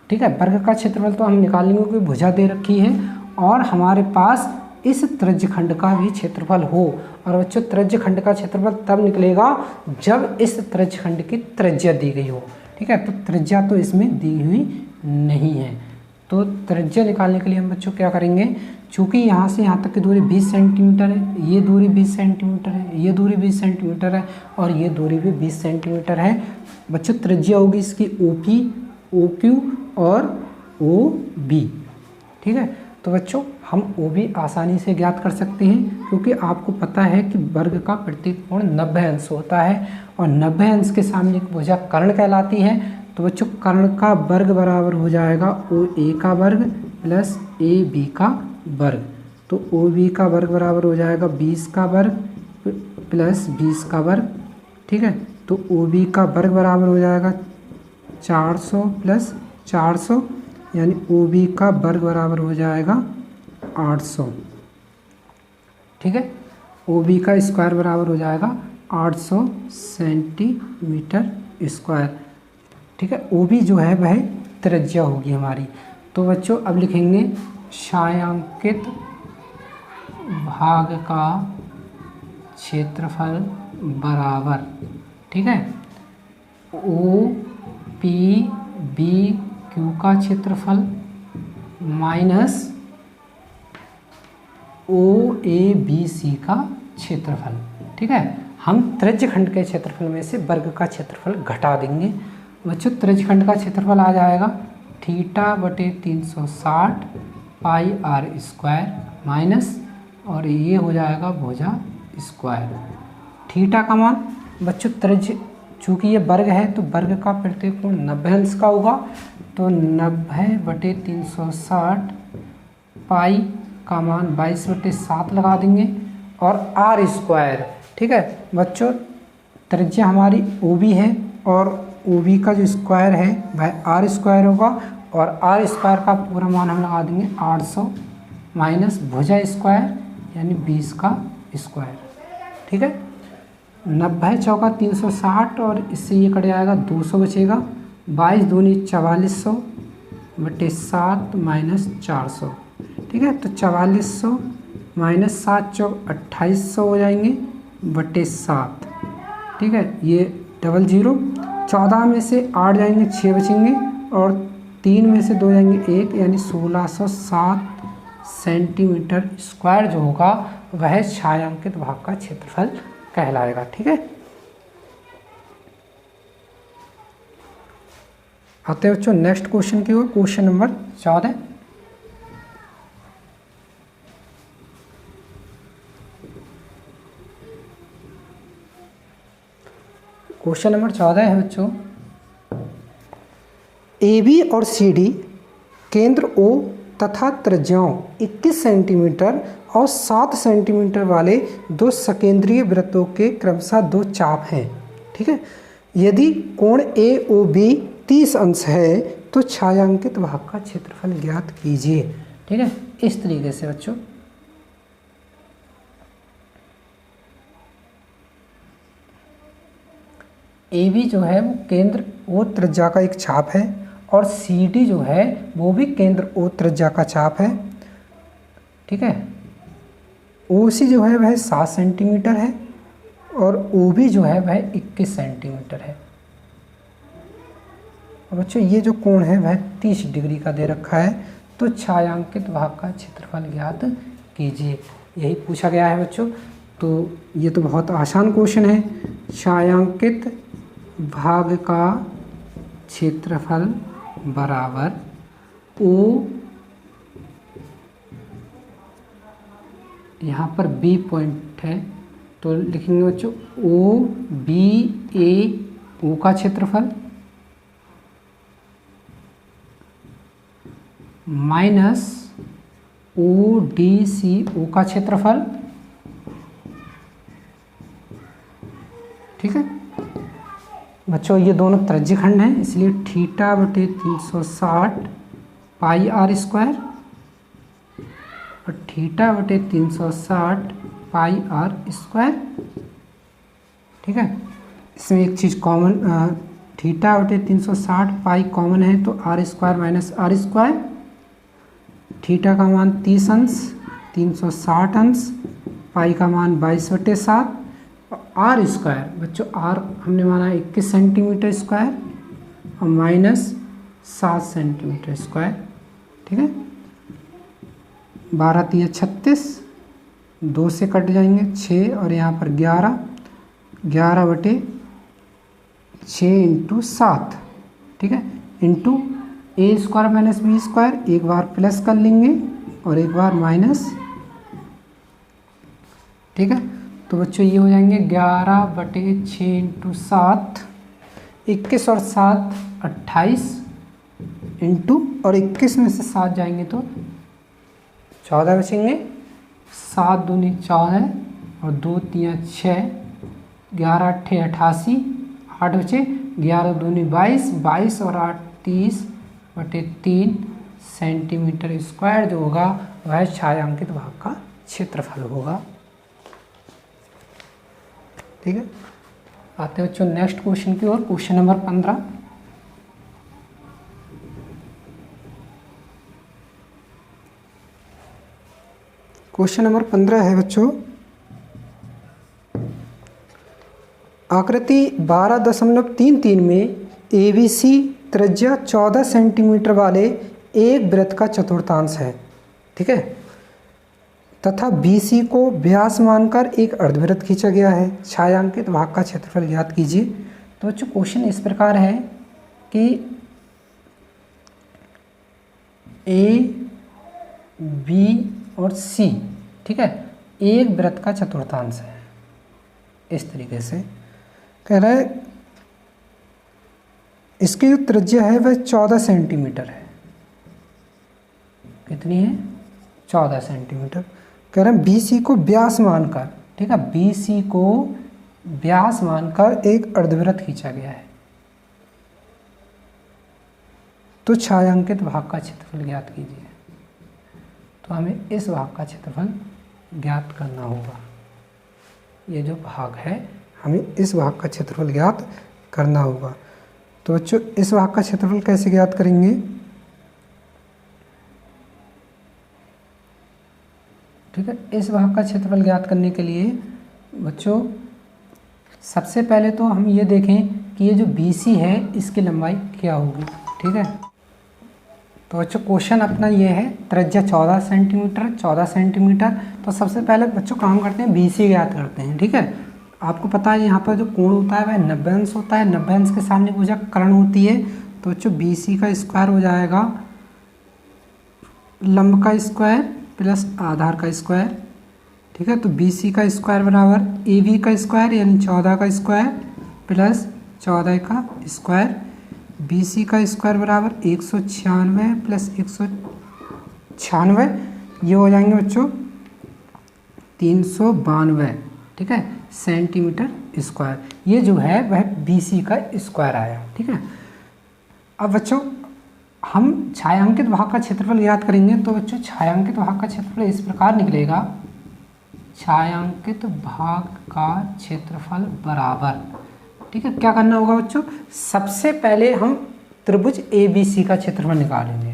ठीक है, वर्ग का क्षेत्रफल तो हम निकालेंगे कोई भुजा दे रखी है और हमारे पास इस त्रिज्यखंड का भी क्षेत्रफल हो। और बच्चों त्रिज्यखंड का क्षेत्रफल तब निकलेगा जब इस त्रिज्यखंड की त्रिज्या दी गई हो, ठीक है। तो त्रिज्या तो इसमें दी हुई नहीं है। तो त्रिज्या निकालने के लिए हम बच्चों क्या करेंगे, चूँकि यहाँ से यहाँ तक की दूरी 20 सेंटीमीटर है, ये दूरी 20 सेंटीमीटर है, ये दूरी 20 सेंटीमीटर है और ये दूरी भी 20 सेंटीमीटर है। बच्चों त्रिज्या होगी इसकी OP, OQ और OB, ठीक है। तो बच्चों हम OB आसानी से ज्ञात कर सकते हैं क्योंकि आपको पता है कि वर्ग का प्रत्येक कोण 90 अंश होता है और 90 अंश के सामने एक भुजा कर्ण कहलाती है। तो बच्चों कर्ण का वर्ग बराबर हो जाएगा OA का वर्ग प्लस AB का वर्ग। तो OB का वर्ग बराबर हो जाएगा 20 का वर्ग प्लस 20 का वर्ग, ठीक है। तो OB का वर्ग बराबर हो जाएगा 400 प्लस 400, यानी OB का वर्ग बराबर हो जाएगा 800, ठीक है। OB का स्क्वायर बराबर हो जाएगा 800 सेंटीमीटर स्क्वायर, ठीक है। OB जो है वह त्रिज्या होगी हमारी। तो बच्चों अब लिखेंगे छायांकित भाग का क्षेत्रफल बराबर, ठीक है, OPBQ का क्षेत्रफल माइनस OABC का क्षेत्रफल, ठीक है। हम त्रिज्यखंड के क्षेत्रफल में से वर्ग का क्षेत्रफल घटा देंगे। बच्चों त्रिज्यखंड का क्षेत्रफल आ जाएगा θ/360 πr² माइनस, और ये हो जाएगा भुजा स्क्वायर। थीटा का मान बच्चों त्रिज्य, चूँकि ये वर्ग है तो वर्ग का प्रत्येक कोण 90 अंश का होगा। तो 90/360 पाई का मान 22/7 लगा देंगे और आर स्क्वायर। ठीक है बच्चों, त्रिज्या हमारी ओ बी है और ओ बी का जो स्क्वायर है वह आर स्क्वायर होगा और आर स्क्वायर का पूरा मान हम लगा देंगे 800 माइनस भुजा स्क्वायर यानी 20 का स्क्वायर। ठीक है, 90 चौका 360 और इससे ये कट जाएगा 200 बचेगा। 22 दूनी 4400 बटे 7 माइनस 400। ठीक है, तो 4400 माइनस 7 चौक 2800 हो जाएंगे बटे 7। ठीक है, ये 00। 14 में से 8 जाएंगे 6 बचेंगे और 3 में से 2 जाएंगे 1 यानी 1607 सेंटीमीटर स्क्वायर जो होगा वह छायांकित भाग का क्षेत्रफल कहलाएगा। ठीक है, आते हैं बच्चों नेक्स्ट क्वेश्चन की ओर। Question number 14। क्वेश्चन नंबर 14 है बच्चों, ए बी और सी डी केंद्र ओ तथा त्रिज्याओं 21 सेंटीमीटर और 7 सेंटीमीटर वाले दो सकेंद्रीय वृत्तों के क्रमशः दो चाप हैं। ठीक है, यदि कोण ए ओ बी 30 अंश है तो छायांकित भाग का क्षेत्रफल ज्ञात कीजिए। ठीक है, इस तरीके से बच्चों ए बी जो है वो केंद्र ओ त्रिज्या का एक चाप है और सी डी जो है वो भी केंद्र ओ त्रिज्या का चाप है। ठीक है, ओ सी जो है वह 7 सेंटीमीटर है और ओ बी जो है वह 21 सेंटीमीटर है। और बच्चों ये जो कोण है वह 30 डिग्री का दे रखा है, तो छायांकित भाग का क्षेत्रफल ज्ञात कीजिए, यही पूछा गया है बच्चों। तो ये तो बहुत आसान क्वेश्चन है। छायांकित भाग का क्षेत्रफल बराबर ओ, यहाँ पर बी पॉइंट है तो लिखेंगे बच्चों ओ बी ए ओ का क्षेत्रफल minus O D C O का क्षेत्रफल। ठीक है बच्चों, ये दोनों त्रिज्यखंड हैं इसलिए थीटा बटे 360 पाई आर स्क्वायर और थीटा बटे 360 पाई आर स्क्वायर। ठीक है, इसमें एक चीज़ कॉमन, थीटा बटे 360 पाई कॉमन है तो R square minus R square. Theta का मान 30 अंश, 360 अंश, पाई का मान 22/7 आर स्क्वायर बच्चों, आर हमने माना 21 सेंटीमीटर स्क्वायर और माइनस 7 सेंटीमीटर स्क्वायर। ठीक है, 12 3 36, 2 से कट जाएंगे 6 और यहाँ पर 11 बटे 6 इंटू 7। ठीक है, इंटू ए स्क्वायर माइनस बी स्क्वायर, एक बार प्लस कर लेंगे और एक बार माइनस। ठीक है, तो बच्चों ये हो जाएंगे 11 बटे 6 इंटू 7, 21 और 7 28 इंटू, और 21 में से 7 जाएंगे तो 14 बचेंगे। 7 दूनी 14 और 2 3 6, 11 8 88, 8 बचे, 11 दूनी 22, 22 और 8 30 बटे 3 सेंटीमीटर स्क्वायर जो होगा वह छायांकित भाग का क्षेत्रफल होगा। ठीक है, आते हैं बच्चों नेक्स्ट क्वेश्चन की ओर। Question number 15। क्वेश्चन नंबर 15 है बच्चों, आकृति 12.33 में ABC त्रिज्या 14 सेंटीमीटर वाले एक वृत्त का चतुर्थांश है। ठीक है, तथा BC को व्यास मानकर एक अर्धवृत्त खींचा गया है। छायांकित भाग का क्षेत्रफल ज्ञात कीजिए। तो बच्चों क्वेश्चन इस प्रकार है कि A, B और C, ठीक है, एक वृत्त का चतुर्थांश है। इस तरीके से कह रहा है इसकी जो त्रिज्या है वह 14 सेंटीमीटर है। कितनी है? 14 सेंटीमीटर। कह रहे हैं BC को व्यास मानकर, ठीक है, BC को व्यास मानकर एक अर्धवृत्त खींचा गया है, तो छायांकित भाग का क्षेत्रफल ज्ञात कीजिए। तो हमें इस भाग का क्षेत्रफल ज्ञात करना होगा। ये जो भाग है हमें इस भाग का क्षेत्रफल ज्ञात करना होगा। तो बच्चों इस भाग का क्षेत्रफल कैसे ज्ञात करेंगे? ठीक है, इस भाग का क्षेत्रफल ज्ञात करने के लिए बच्चों सबसे पहले तो हम ये देखें कि ये जो BC है इसकी लंबाई क्या होगी। ठीक है, तो बच्चों क्वेश्चन अपना ये है, त्रिज्या 14 सेंटीमीटर। तो सबसे पहले बच्चों काम करते हैं BC ज्ञात करते हैं। ठीक है, आपको पता है यहाँ पर जो कोण होता है वह 90 अंश होता है, 90 अंश के सामने भुजा कर्ण होती है। तो बच्चों BC का स्क्वायर हो जाएगा लंब का स्क्वायर प्लस आधार का स्क्वायर। ठीक है, तो BC का स्क्वायर बराबर AB का स्क्वायर यानी 14 का स्क्वायर प्लस 14 का स्क्वायर। BC का स्क्वायर बराबर 196 प्लस 196, ये हो जाएंगे बच्चों 392। ठीक है, सेंटीमीटर स्क्वायर। ये जो है वह BC का स्क्वायर आया। ठीक है, अब बच्चों हम छायांकित भाग का क्षेत्रफल ज्ञात करेंगे। तो बच्चों छायांकित भाग का क्षेत्रफल इस प्रकार निकलेगा, छायांकित भाग का क्षेत्रफल बराबर, ठीक है, क्या करना होगा बच्चों? सबसे पहले हम त्रिभुज ABC का क्षेत्रफल निकालेंगे,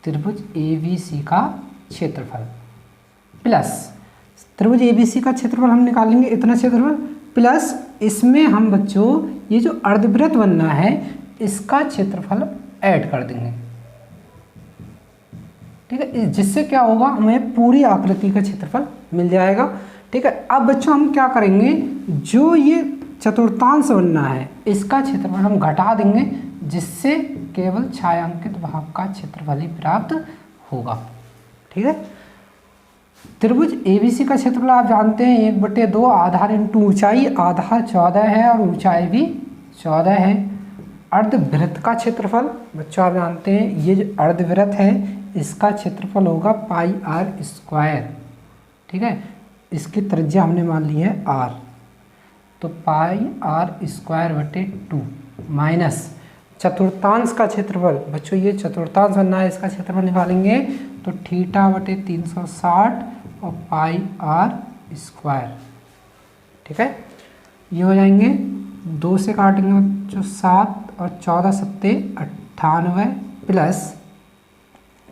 त्रिभुज ABC का क्षेत्रफल प्लस त्रिभुज ABC का क्षेत्रफल हम निकालेंगे इतना क्षेत्रफल, प्लस इसमें हम बच्चों ये जो अर्धवृत्त बनना है इसका क्षेत्रफल ऐड कर देंगे। ठीक है, जिससे क्या होगा, हमें पूरी आकृति का क्षेत्रफल मिल जाएगा। ठीक है, अब बच्चों हम क्या करेंगे, जो ये चतुर्थांश बनना है इसका क्षेत्रफल हम घटा देंगे, जिससे केवल छायांकित भाग का क्षेत्रफल ही प्राप्त होगा। ठीक है, त्रिभुज ABC का क्षेत्रफल आप जानते हैं 1/2 आधार इंटू ऊंचाई, आधार 14 है और ऊंचाई भी 14 है। अर्धवृत्त का क्षेत्रफल बच्चों आप जानते हैं ये जो अर्धवृत्त है इसका क्षेत्रफल होगा पाई आर स्क्वायर। ठीक है, इसकी त्रिज्या हमने मान ली है r, तो पाई आर स्क्वायर बटे 2 माइनस चतुर्थांश का क्षेत्रफल। बच्चों ये चतुर्थांश बनना है, इसका क्षेत्रफल निकालेंगे तो थीटा बटे 360 और पाई आर स्क्वायर। ठीक है, ये हो जाएंगे 2 से काटेंगे बच्चों 7 और 14 सत्ते 98 प्लस,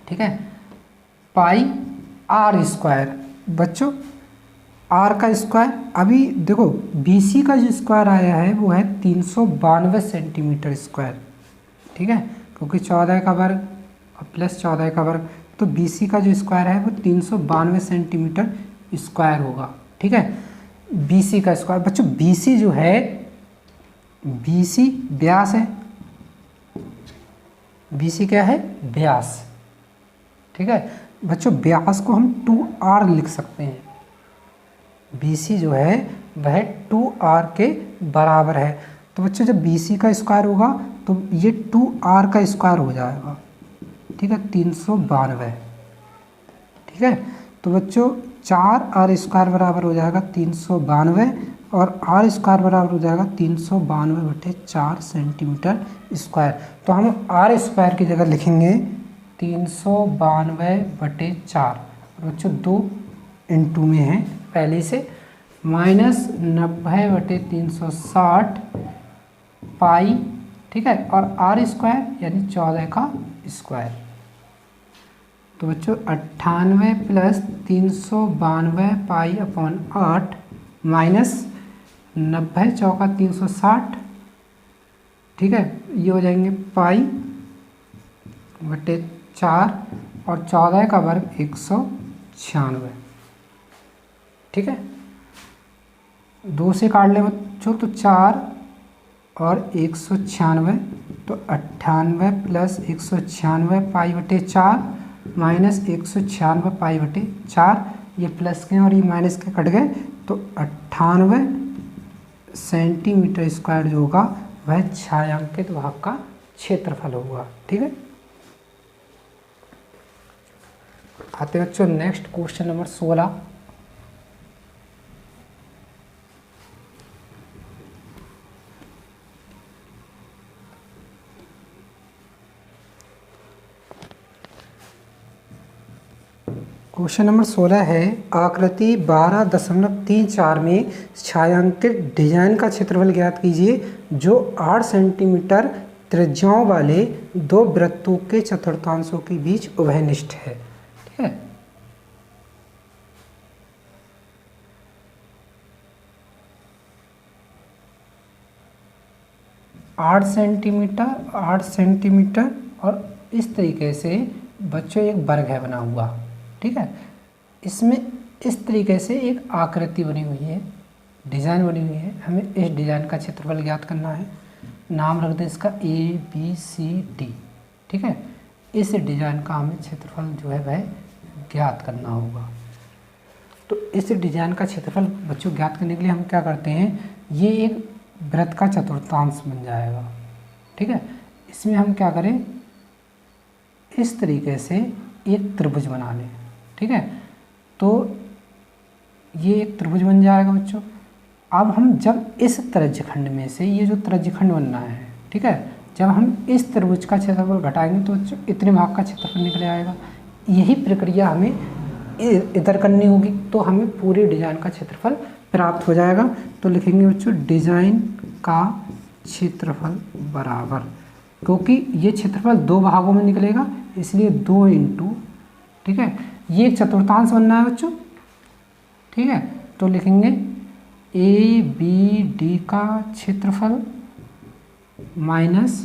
ठीक है, पाई आर स्क्वायर। बच्चों आर का स्क्वायर, अभी देखो BC का जो स्क्वायर आया है वो है 392 सेंटीमीटर स्क्वायर। ठीक है, क्योंकि 14 का वर्ग और प्लस 14 का वर्ग, तो BC का जो स्क्वायर है वो 392 सेंटीमीटर स्क्वायर होगा। ठीक है, BC का स्क्वायर। बच्चों BC जो है, BC व्यास है, BC क्या है? व्यास। ठीक है बच्चों, व्यास को हम 2r लिख सकते हैं। BC जो है वह 2r के बराबर है। तो बच्चों जब BC का स्क्वायर होगा तो ये 2r का स्क्वायर हो जाएगा। ठीक है, 392। ठीक है, तो बच्चों 4r स्क्वायर बराबर हो जाएगा 392 और r स्क्वायर बराबर हो जाएगा 392/4 सेंटीमीटर स्क्वायर। तो हम r स्क्वायर की जगह लिखेंगे 392/4। बच्चों 2 इंटू में है पहले से, माइनस 90/360 पाई, ठीक है, और r स्क्वायर यानी 14 का स्क्वायर। तो बच्चों 98 प्लस 392 पाई अपॉन 8 माइनस 90 चौका 360। ठीक है, ये हो जाएंगे पाई बटे 4 और 14 का वर्ग 196। ठीक है, 2 से काट ले बच्चों तो 4 और 196, तो 98 प्लस 196 पाई बटे 4 माइनस 196 पाई बटे 4, ये प्लस के और ये माइनस के कट गए, तो 98 सेंटीमीटर स्क्वायर जो होगा वह छायांकित भाग का क्षेत्रफल होगा। ठीक है, आते हैं बच्चों next question number 16। Question number 16 है आकृति 12.34 में छायांकित डिजाइन का क्षेत्रफल ज्ञात कीजिए जो 8 सेंटीमीटर त्रिज्याओं वाले दो वृत्तों के चतुर्थांशों के बीच उभयनिष्ठ है। ठीक है, आठ सेंटीमीटर और इस तरीके से बच्चों एक वर्ग है बना हुआ। ठीक है, इसमें इस तरीके से एक आकृति बनी हुई है, डिज़ाइन बनी हुई है। हमें इस डिज़ाइन का क्षेत्रफल ज्ञात करना है। नाम रख दें इसका ABCD। ठीक है, इस डिज़ाइन का हमें क्षेत्रफल जो है वह ज्ञात करना होगा। तो इस डिज़ाइन का क्षेत्रफल बच्चों ज्ञात करने के लिए हम क्या करते हैं, ये एक वृत्त का चतुर्थांश बन जाएगा। ठीक है, इसमें हम क्या करें, इस तरीके से एक त्रिभुज बना लें। ठीक है, तो ये एक त्रिभुज बन जाएगा बच्चों। अब हम जब इस त्रिज्यखंड में से ये जो त्रिज्यखंड बनना है, ठीक है, जब हम इस त्रिभुज का क्षेत्रफल घटाएंगे तो बच्चों इतने भाग का क्षेत्रफल निकल आएगा। यही प्रक्रिया हमें इधर करनी होगी तो हमें पूरे डिजाइन का क्षेत्रफल प्राप्त हो जाएगा। तो लिखेंगे बच्चों डिजाइन का क्षेत्रफल बराबर, क्योंकि ये क्षेत्रफल दो भागों में निकलेगा इसलिए 2 इंटू, ठीक है, ये एक चतुर्थांश बनना है बच्चों। ठीक है, तो लिखेंगे ABD का क्षेत्रफल माइनस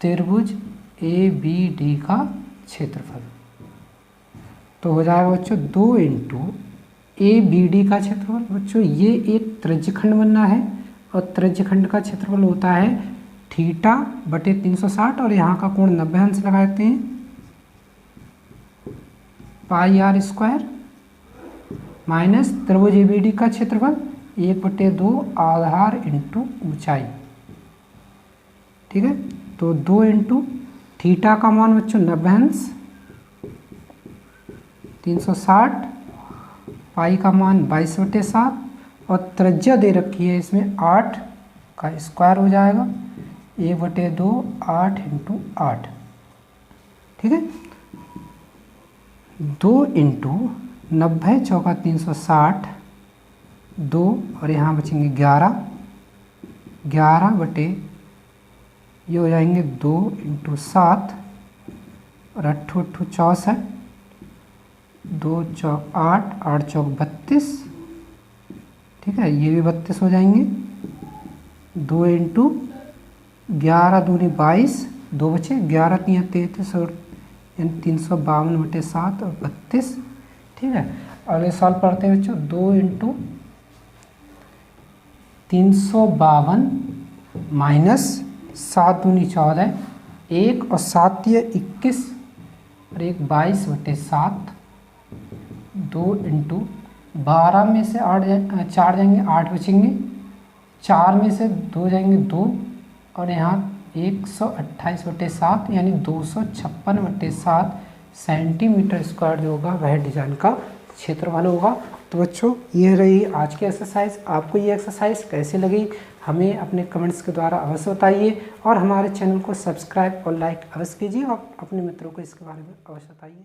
त्रिभुज ABD का क्षेत्रफल, तो हो जाएगा बच्चों 2 इंटू ABD का क्षेत्रफल। बच्चों ये एक त्रिज्यखंड बनना है और त्रिज्यखंड का क्षेत्रफल होता है θ/360 और यहाँ का कोण 90 अंश लगाते हैं, πr² माइनस त्रिभुज ABD का क्षेत्रफल 1/2 आधार इंटू ऊंचाई। ठीक है, तो 2 इंटू थीटा का मान बच्चों 90 अंश, 360, पाई का मान 22/7 और त्रिज्या दे रखी है इसमें 8 का स्क्वायर हो जाएगा, 1/2 8 इंटू 8। ठीक है, 2 इंटू 90 चौका 360, 2 और यहाँ बचेंगे 11 बटे ये हो जाएंगे 2 इंटू 7 और 8 64, 2 चौक 8, 8 चौक 32। ठीक है, ये भी 32 हो जाएंगे। 2 इंटू 11 दूनी 22, 2 बचे 11 3 33 और 352/7 और 32। ठीक है, अगले सवाल पढ़ते हैं बच्चों। 2 इंटू 352 माइनस 7 दूनी 14, 1 और 7 ये 21 और 1 22/7, 2 इंटू 12 में से 4 जाएंगे 8 बचेंगे, 4 में से 2 जाएंगे 2 और यहाँ 128/7 यानी 256/7 सेंटीमीटर स्क्वायर जो होगा वह डिजाइन का क्षेत्रफल होगा। तो बच्चों ये रही आज की एक्सरसाइज। आपको ये एक्सरसाइज कैसे लगी हमें अपने कमेंट्स के द्वारा अवश्य बताइए और हमारे चैनल को सब्सक्राइब और लाइक अवश्य कीजिए और अपने मित्रों को इसके बारे में अवश्य बताइए।